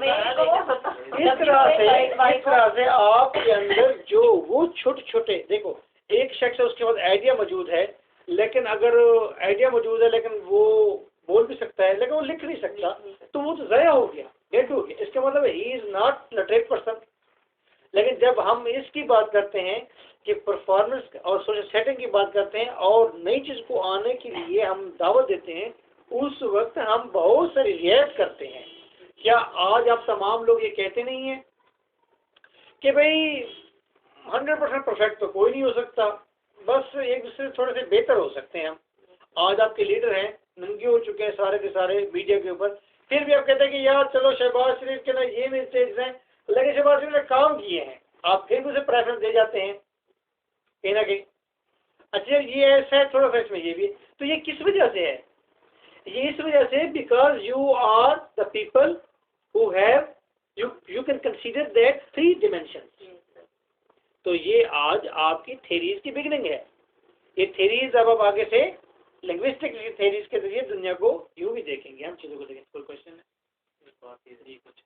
तरह से आपके अंदर जो वो छोटे छोटे, देखो एक शख्स है उसके पास आइडिया मौजूद है, लेकिन अगर आइडिया मौजूद है लेकिन वो बोल भी सकता है लेकिन वो लिख नहीं सकता, तो वो तो ज़ाया हो गया, डेड हो गया। इसका मतलब ही इज नॉट लिटरेट पर्सन। लेकिन जब हम इसकी बात करते हैं कि परफॉर्मेंस और सोशल सेटिंग की बात करते हैं और नई चीज़ को आने के लिए हम दावत देते हैं, उस वक्त हम बहुत सारी रियायत करते हैं। क्या आज आप तमाम लोग ये कहते नहीं हैं कि भाई 100% परफेक्ट तो कोई नहीं हो सकता, बस एक दूसरे से थोड़े से बेहतर हो सकते हैं हम। आज आपके लीडर हैं, नंगे हो चुके हैं सारे के सारे मीडिया के ऊपर, फिर भी आप कहते हैं कि यार चलो शहबाज शरीफ के ना ये मिस्टेक्स हैं, लेकिन शहबाज शरीफ ने काम किए हैं, आप फिर भी उसे प्रेफरेंस दे जाते हैं कहीं ना कहीं। अच्छा ये ऐसा है, थोड़ा सा इसमें ये भी, तो ये किस वजह से है? ये इस वजह से because you are the people who have you can consider that 3 dimensions। तो ये आज आपकी थेरीज की बिगनिंग है। ये थेरीज अब आप आगे से लिंग्विस्टिक थेरीज के जरिए दुनिया को यूं भी देखेंगे, हम चीज़ों को देखेंगे। कोई क्वेश्चन है? जी कुछ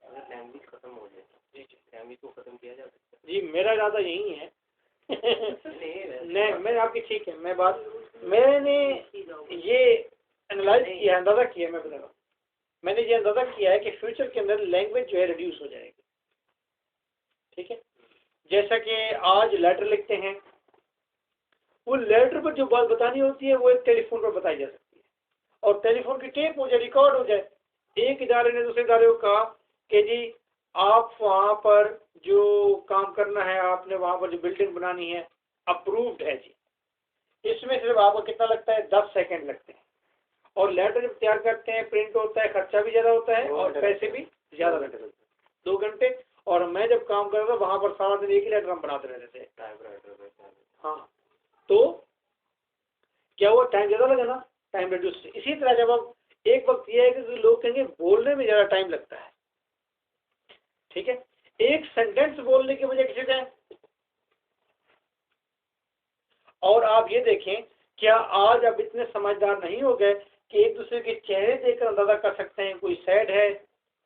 अगर लैंग्वेज खत्म हो जाए, जी लैंग्वेज को खत्म किया जा सकता है? जी मेरा इरादा यही है। नहीं मैं आपकी ठीक है, मैंने ये एनालाइज किया, अंदाजा किया, मैं बता रहा हूँ, मैंने ये अंदाजा किया है कि फ्यूचर के अंदर लैंग्वेज जो है रिड्यूस हो जाएगी। ठीक है, जैसा कि आज लेटर लिखते हैं, वो लेटर पर जो बात बतानी होती है वो एक टेलीफोन पर बताई जा सकती है, और टेलीफोन की टेप हो जाए, रिकॉर्ड हो जाए। एक इदारे ने दूसरे इदारे को कहा कि जी आप वहाँ पर जो काम करना है, आपने वहाँ पर जो बिल्डिंग बनानी है अप्रूव्ड है जी, इसमें सिर्फ आपको कितना लगता है? 10 सेकंड लगते हैं। और लेटर जब तैयार करते हैं, प्रिंट होता है, खर्चा भी ज़्यादा होता है और पैसे भी ज़्यादा लगते हैं, 2 घंटे। और मैं जब काम कर रहा था वहाँ पर सारा दिन एक ही लेटर हम बनाते रहते थे। हाँ, तो क्या हुआ? टाइम ज़्यादा लगा ना, टाइम रिड्यूस। इसी तरह जब अब एक वक्त ये है कि लोग कहेंगे बोलने में ज़्यादा टाइम लगता है, ठीक है, एक सेंटेंस बोलने की वजह किसी का है। और आप ये देखें, क्या आज अब इतने समझदार नहीं हो गए कि एक दूसरे के चेहरे देखकर अंदाजा कर सकते हैं कोई सैड है,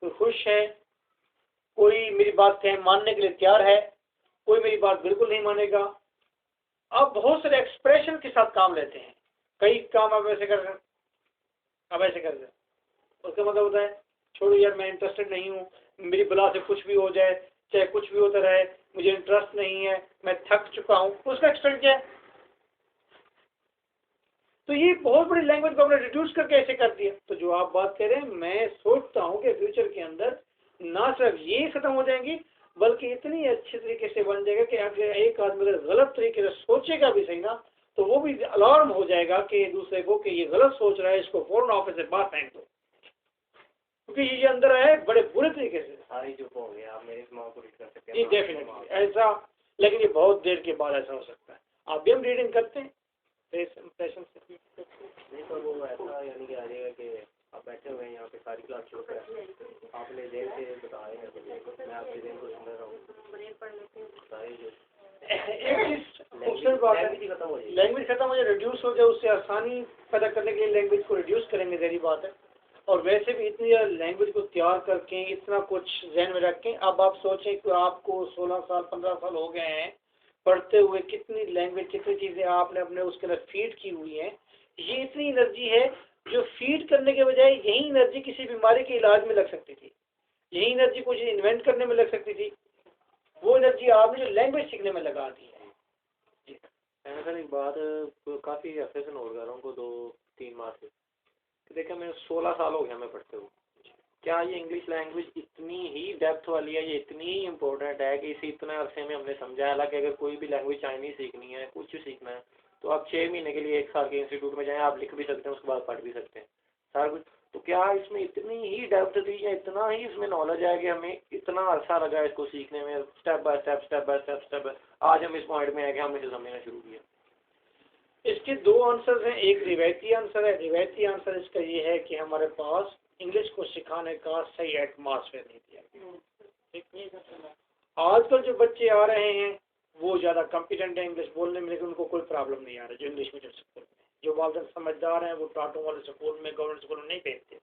कोई खुश है, कोई मेरी बात कहें मानने के लिए तैयार है, कोई मेरी बात बिल्कुल नहीं मानेगा। आप बहुत सारे एक्सप्रेशन के साथ काम लेते हैं, कई काम आप ऐसे कर रहे हैं, आप ऐसे कर रहे हैं, उसका मतलब होता है छोड़ो यार मैं इंटरेस्टेड नहीं हूँ, मेरी बला से कुछ भी हो जाए, चाहे कुछ भी होता रहे, मुझे इंटरेस्ट नहीं है, मैं थक चुका हूँ, उसका एक्सटेंड क्या है? तो ये बहुत बड़ी लैंग्वेज को हमने रिड्यूस करके ऐसे कर दिया। तो जो आप बात कह रहे हैं, मैं सोचता हूँ कि फ्यूचर के अंदर ना सिर्फ ये खत्म हो जाएंगी, बल्कि इतनी अच्छे तरीके से बन जाएगा कि अगर एक आदमी अगर गलत तरीके से सोचेगा भी सही ना, तो वो भी अलार्म हो जाएगा कि दूसरे को कि ये गलत सोच रहा है, इसको फौरन ऑफिस से बाहर फेंक दो, क्योंकि ये अंदर आया है बड़े बुरे तरीके से। सारी जो हो गया, आप मेरे दिमाग को रीड कर सकते हैं। जी डेफिनेटली ऐसा, लेकिन ये बहुत देर के बाद ऐसा हो सकता है। आप भी हम रीडिंग करते हैं पैशन से नहीं, तो वो ऐसा यानी कि आ जाएगा कि आप बैठे हुए हैं यहाँ पे, सारी क्लास शुरू है, आपने देर से बताए हैं मुझे, मैं आपके दिन को सुन रहा हूँ, सारी जो लैंग्वेज खत्म हो जाए, रिड्यूस हो जाए, उससे आसानी पैदा करने के लिए लैंग्वेज को रिड्यूस करेंगे, जहरी बात है। और वैसे भी इतनी लैंग्वेज को तैयार करके, इतना कुछ जहन में रखें। अब आप सोचें कि आपको 16 साल 15 साल हो गए हैं पढ़ते हुए, कितनी लैंग्वेज, कितनी चीज़ें आपने अपने उसके अंदर फीड की हुई हैं। ये इतनी एनर्जी है जो फीड करने के बजाय यही एनर्जी किसी बीमारी के इलाज में लग सकती थी, यही एनर्जी कुछ इन्वेंट करने में लग सकती थी, वो एनर्जी आपने जो लैंग्वेज सीखने में लगा दी है। सर एक बात काफ़ी अर्से से नोट कर रहा हूँ, 2-3 माह से, देखा मैं 16 साल हो गया मैं पढ़ते हुए। क्या ये इंग्लिश लैंग्वेज इतनी ही डेप्थ वाली है, ये इतनी ही इम्पोर्टेंट है कि इसे इतने अरसे में हमने समझा है? हालांकि अगर कोई भी लैंग्वेज चाइनीज सीखनी है, कुछ सीखना है, तो आप 6 महीने के लिए 1 साल के इंस्टीट्यूट में जाएं, आप लिख भी सकते हैं, उसके बाद पढ़ भी सकते हैं सारा कुछ। तो क्या इसमें इतनी ही डेप्थ थी या इतना ही इसमें नॉलेज है कि हमें इतना अरसा लगा इसको सीखने में, स्टेप बाय स्टेप आज हम इस पॉइंट में है कि हम इसे समझना शुरू किया? इसके 2 आंसर हैं। एक रिवायती आंसर है। रिवायती आंसर इसका ये है कि हमारे पास इंग्लिश को सिखाने का सही एटमॉस्फेयर नहीं दिया। आजकल जो बच्चे आ रहे हैं वो ज़्यादा कॉम्पिटेंट है इंग्लिश बोलने में, लेकिन उनको कोई प्रॉब्लम नहीं आ रहा जो इंग्लिश मीडियम स्कूल में। जो वालिदैन समझदार हैं वो टाटों वाले स्कूल में, गवर्नमेंट स्कूल में नहीं भेजते।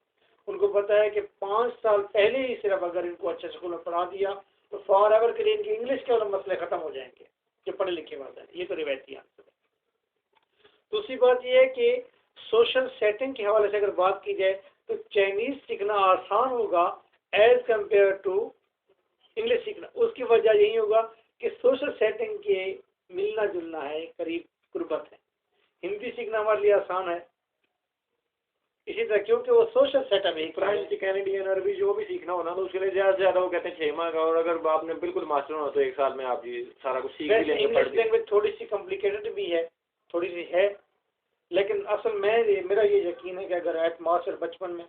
उनको पता है कि 5 साल पहले ही सिर्फ अगर इनको अच्छे स्कूल में पढ़ा दिया तो फॉर एवर के लिए इनके इंग्लिश के वाले मसले खत्म हो जाएंगे जो पढ़े लिखे वाले हैं। ये तो रिवायती आंसर है। दूसरी बात यह है कि सोशल सेटिंग के हवाले से अगर बात की जाए तो चाइनीज सीखना आसान होगा एज कंपेयर टू इंग्लिश सीखना। उसकी वजह यही होगा कि सोशल सेटिंग के मिलना जुलना है, करीब कुर्बत है। हिंदी सीखना हमारे लिए आसान है, इसी तरह क्योंकि वो सोशल सेटअप है। फ्रेंच, कैनेडियन, अरबी जो भी सीखना होना तो उसके लिए ज़्यादा से ज़्यादा वो कहते हैं 6 माह का, और अगर आपने बिल्कुल मास्टर होना तो 1 साल में आप जी सारा कुछ सीख भी लेंगे। इंग्लिश लैंग्वेज थोड़ी सी कॉम्प्लिकेटेड भी है, थोड़ी सी है, लेकिन असल में मेरा ये यकीन है कि अगर एट मास्टर बचपन में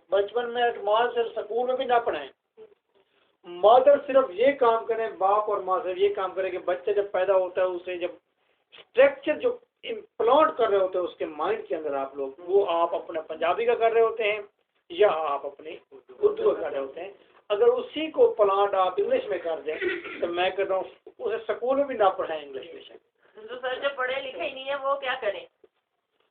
एट मास्टर स्कूल में भी ना पढ़ाएं, मादर सिर्फ ये काम करें, बाप और माँ सिर्फ ये काम करें कि बच्चे जब पैदा होता है उसे जब स्ट्रक्चर जो इम्प्लांट कर रहे होते हैं उसके माइंड के अंदर आप लोग, वो आप अपने पंजाबी का कर रहे होते हैं या आप अपने उर्दू का कर रहे होते हैं, अगर उसी को प्लांट आप इंग्लिश में कर दें तो मैं कह रहा हूँ उसे स्कूल में भी ना पढ़ाएं इंग्लिश में। तो सर जो पढ़े लिखे ही नहीं है वो क्या करें?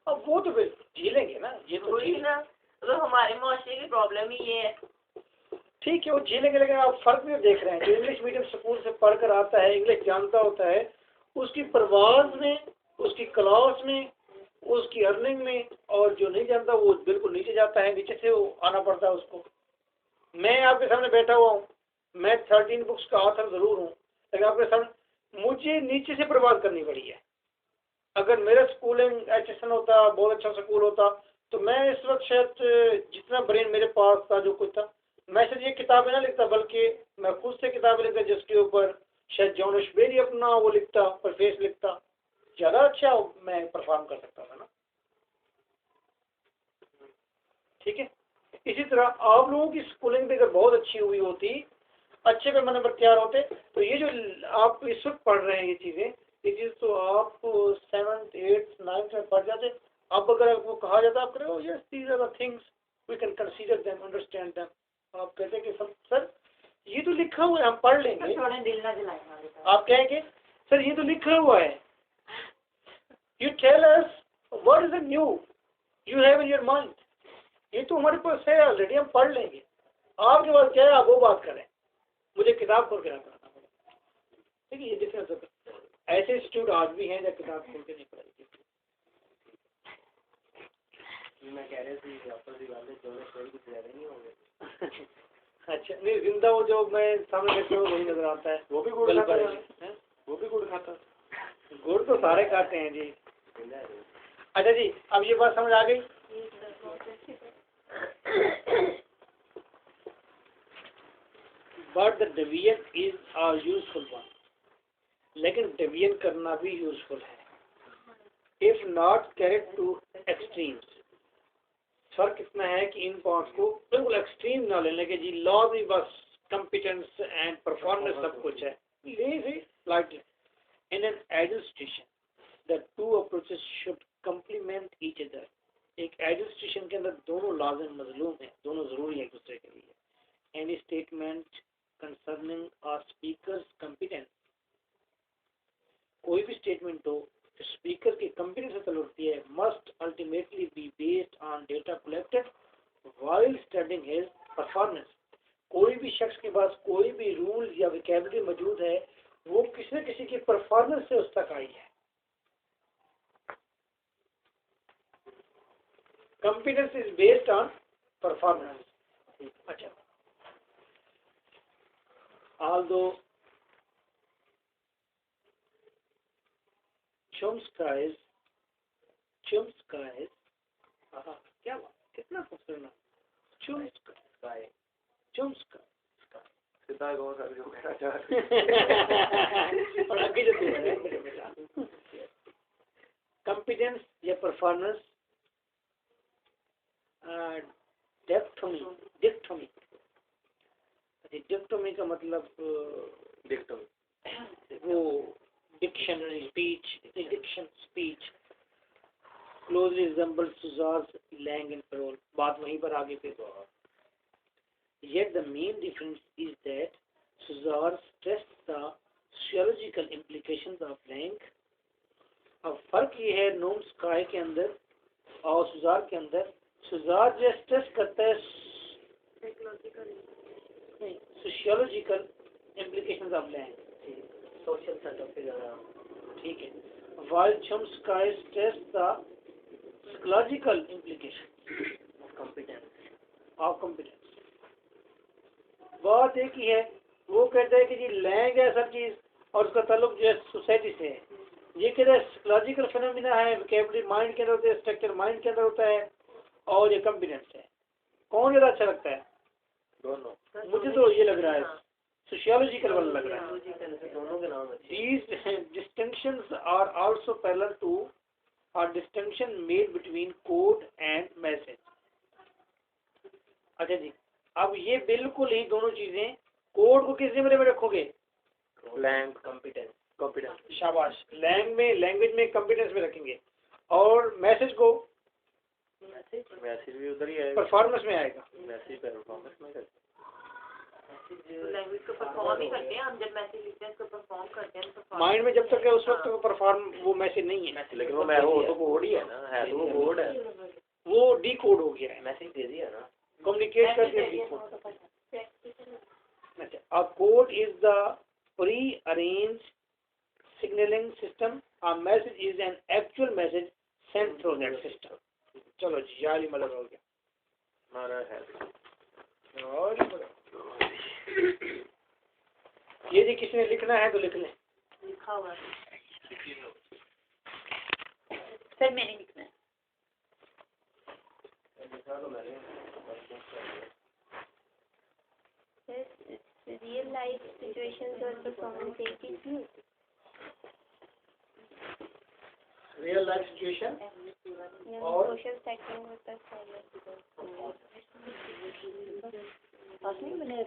अब वो तो फिर झेलेंगे ना, ये तो वही ना, तो हमारे मुआशरे की प्रॉब्लम ही ये है। ठीक है वो झेलेंगे, लेकिन आप फर्क भी देख रहे हैं, जो इंग्लिश मीडियम स्कूल से पढ़कर आता है, इंग्लिश जानता होता है, उसकी परवाज में, उसकी क्लास में, उसकी अर्निंग में, और जो नहीं जानता वो बिल्कुल नीचे जाता है, नीचे से वो आना पड़ता है उसको। मैं आपके सामने बैठा हुआ हूँ, मैं 13 बुक्स का ऑथर जरूर हूँ, लेकिन आपके सामने मुझे नीचे से परवाज करनी पड़ी है। अगर मेरा स्कूलिंग एचएसएन होता, बहुत अच्छा स्कूल होता, तो मैं इस वक्त शायद जितना ब्रेन मेरे पास था जो कुछ था, मैं सिर्फ ये किताबें ना लिखता, बल्कि मैं खुद से किताबें लिखता जिसके ऊपर शायद जॉन शेबेरी अपना वो लिखता, परफेस लिखता, ज़्यादा अच्छा मैं परफॉर्म कर सकता था ना। ठीक है, इसी तरह आप लोगों की स्कूलिंग भी अगर बहुत अच्छी हुई होती, अच्छे पैमाने पर तैयार होते, तो ये जो आप इस वक्त पढ़ रहे हैं ये चीज़ें तो आप 7th 8th 9th में पढ़ जाते। अब अगर आपको कहा जाता आप करें yes these are the things we can consider them, understand them, आप कहते हैं कि सर ये तो लिखा हुआ है हम पढ़ लेंगे, थोड़े दिल ना जलाएंगे। आप कहेंगे सर ये तो लिखा हुआ है, you tell us what is the new you have in your mind, ये तो हमारे पास है ऑलरेडी, हम पढ़ लेंगे, आपके पास क्या है आप वो बात करें, मुझे किताब खोल के ना पढ़ाना पड़ेगा। ठीक है, ये डिफरेंस है। ऐसे इंस्टीट्यूट आज भी हैं जब किताब खोल के नहीं पढ़ाई। मैं कह रहा थी आपस की बात है, जो स्टोरी कुछ ज़्यादा नहीं होंगे। अच्छा नहीं, जिंदा वो जो मैं सामने बैठे हुए वही नजर आता है, वो भी गुड़ खाता है, वो भी गुड़ खाता है। गुड़ तो सारे खाते हैं जी। अच्छा जी, अब ये बात समझ आ गई। But the division is a useful one, लेकिन डिवीजन करना भी यूजफुल है, if not carried two extremes. फर्क इतना है कि इन पॉइंट्स को बिल्कुल एक्सट्रीम ना लेने के जी लॉ भी बस कंपिटेंस एंड परफॉर्मेंस सब कुछ है, like in an administration the two approaches should complement each other. एक एडमिनिस्ट्रेशन के अंदर दोनों लाजिम मजलूम है, दोनों जरूरी है एक दूसरे के लिए। एनी स्टेटमेंट कंसर्निंग अ स्पीकर्स कंपिटेंस, कोई भी स्टेटमेंट हो स्पीकर की कंपनी से तलुकती है, must ultimately be based on data collected while studying his performance. कोई भी शख्स के पास कोई भी रूल या वोकैबुलरी मौजूद है, वो किसी न किसी की परफॉर्मेंस से उस तक आई है। Competence is based on performance. अच्छा, although Chomsky's क्या बात, कितना खूबसूरत नाम, Chomsky सीधा गौर कर जो कहना चाह और आगे जो है कंपिटेंस या परफॉर्मेंस, डिक्टोमी का मतलब वो dictionary speech closely resembles Saussure's langue and parole, बात वहीं पर आगे पे। Yet the main difference is that Suzar stressed the sociological implications of rank। अब फर्क ये है नोम स्काई के अंदर और सुजार के अंदर, सुजार जो स्ट्रेस करता है sociological implications of lang, social setup पे ज़्यादा। ठीक है, while Chomsky stressed the psychological implications of competence। बात एक ही है, वो कहते हैं कि जी लैंग है सब चीज़ और उसका ताल्लुक जो है सोसाइटी से है। ये कहते हैं साइकोलॉजिकल फिनोमिना है, वोकैबुलरी माइंड के अंदर होता है, स्ट्रक्चर माइंड के अंदर होता है, और ये कॉम्पिटेंस है, कौन ज़्यादा अच्छा लगता है? दोनों। मुझे तो ये लग रहा है सोशियोलॉजिकल वाला लग रहा है। दोनों के नाम अच्छे These distinctions are also parallel to a distinction made between code and message. अच्छा जी, अब ये बिल्कुल ही दोनों चीजें, कोड को किस जिम्मे में रखोगे? Lang competence competence. शाबाश, लैंग्वेज में कंपिटेंस में रखेंगे, और मैसेज को मैसेज भी उधर ही आएगा, परफॉर्मेंस में आएगा। मैसेज परफॉर्मेंस में करते लैंग्वेज को परफॉर्म ही करते हैं हम, जब मैसेज लिखते हैं उसको परफॉर्म करते हैं तो माइंड में जब तक है उस वक्त तो परफॉर्म वो मैसेज नहीं है, लेकिन वो मैं वो तो कोड ही है ना, है तो वो कोड है। वो डी कोड हो गया है, मैसेज दे दिया ना। कम्युनिकेट करके D code. A code is the pre-arranged signaling system. A message is an actual message sent through that system. चलो जी, यार ही मतलब हो गया हमारा है। और ये जी किसने लिखना है तो लिख लें। लिखा हुआ है सर, मैंने लिखना है। Real life situations or performance take is used. Real life situation और social setting होता है silent. मैंने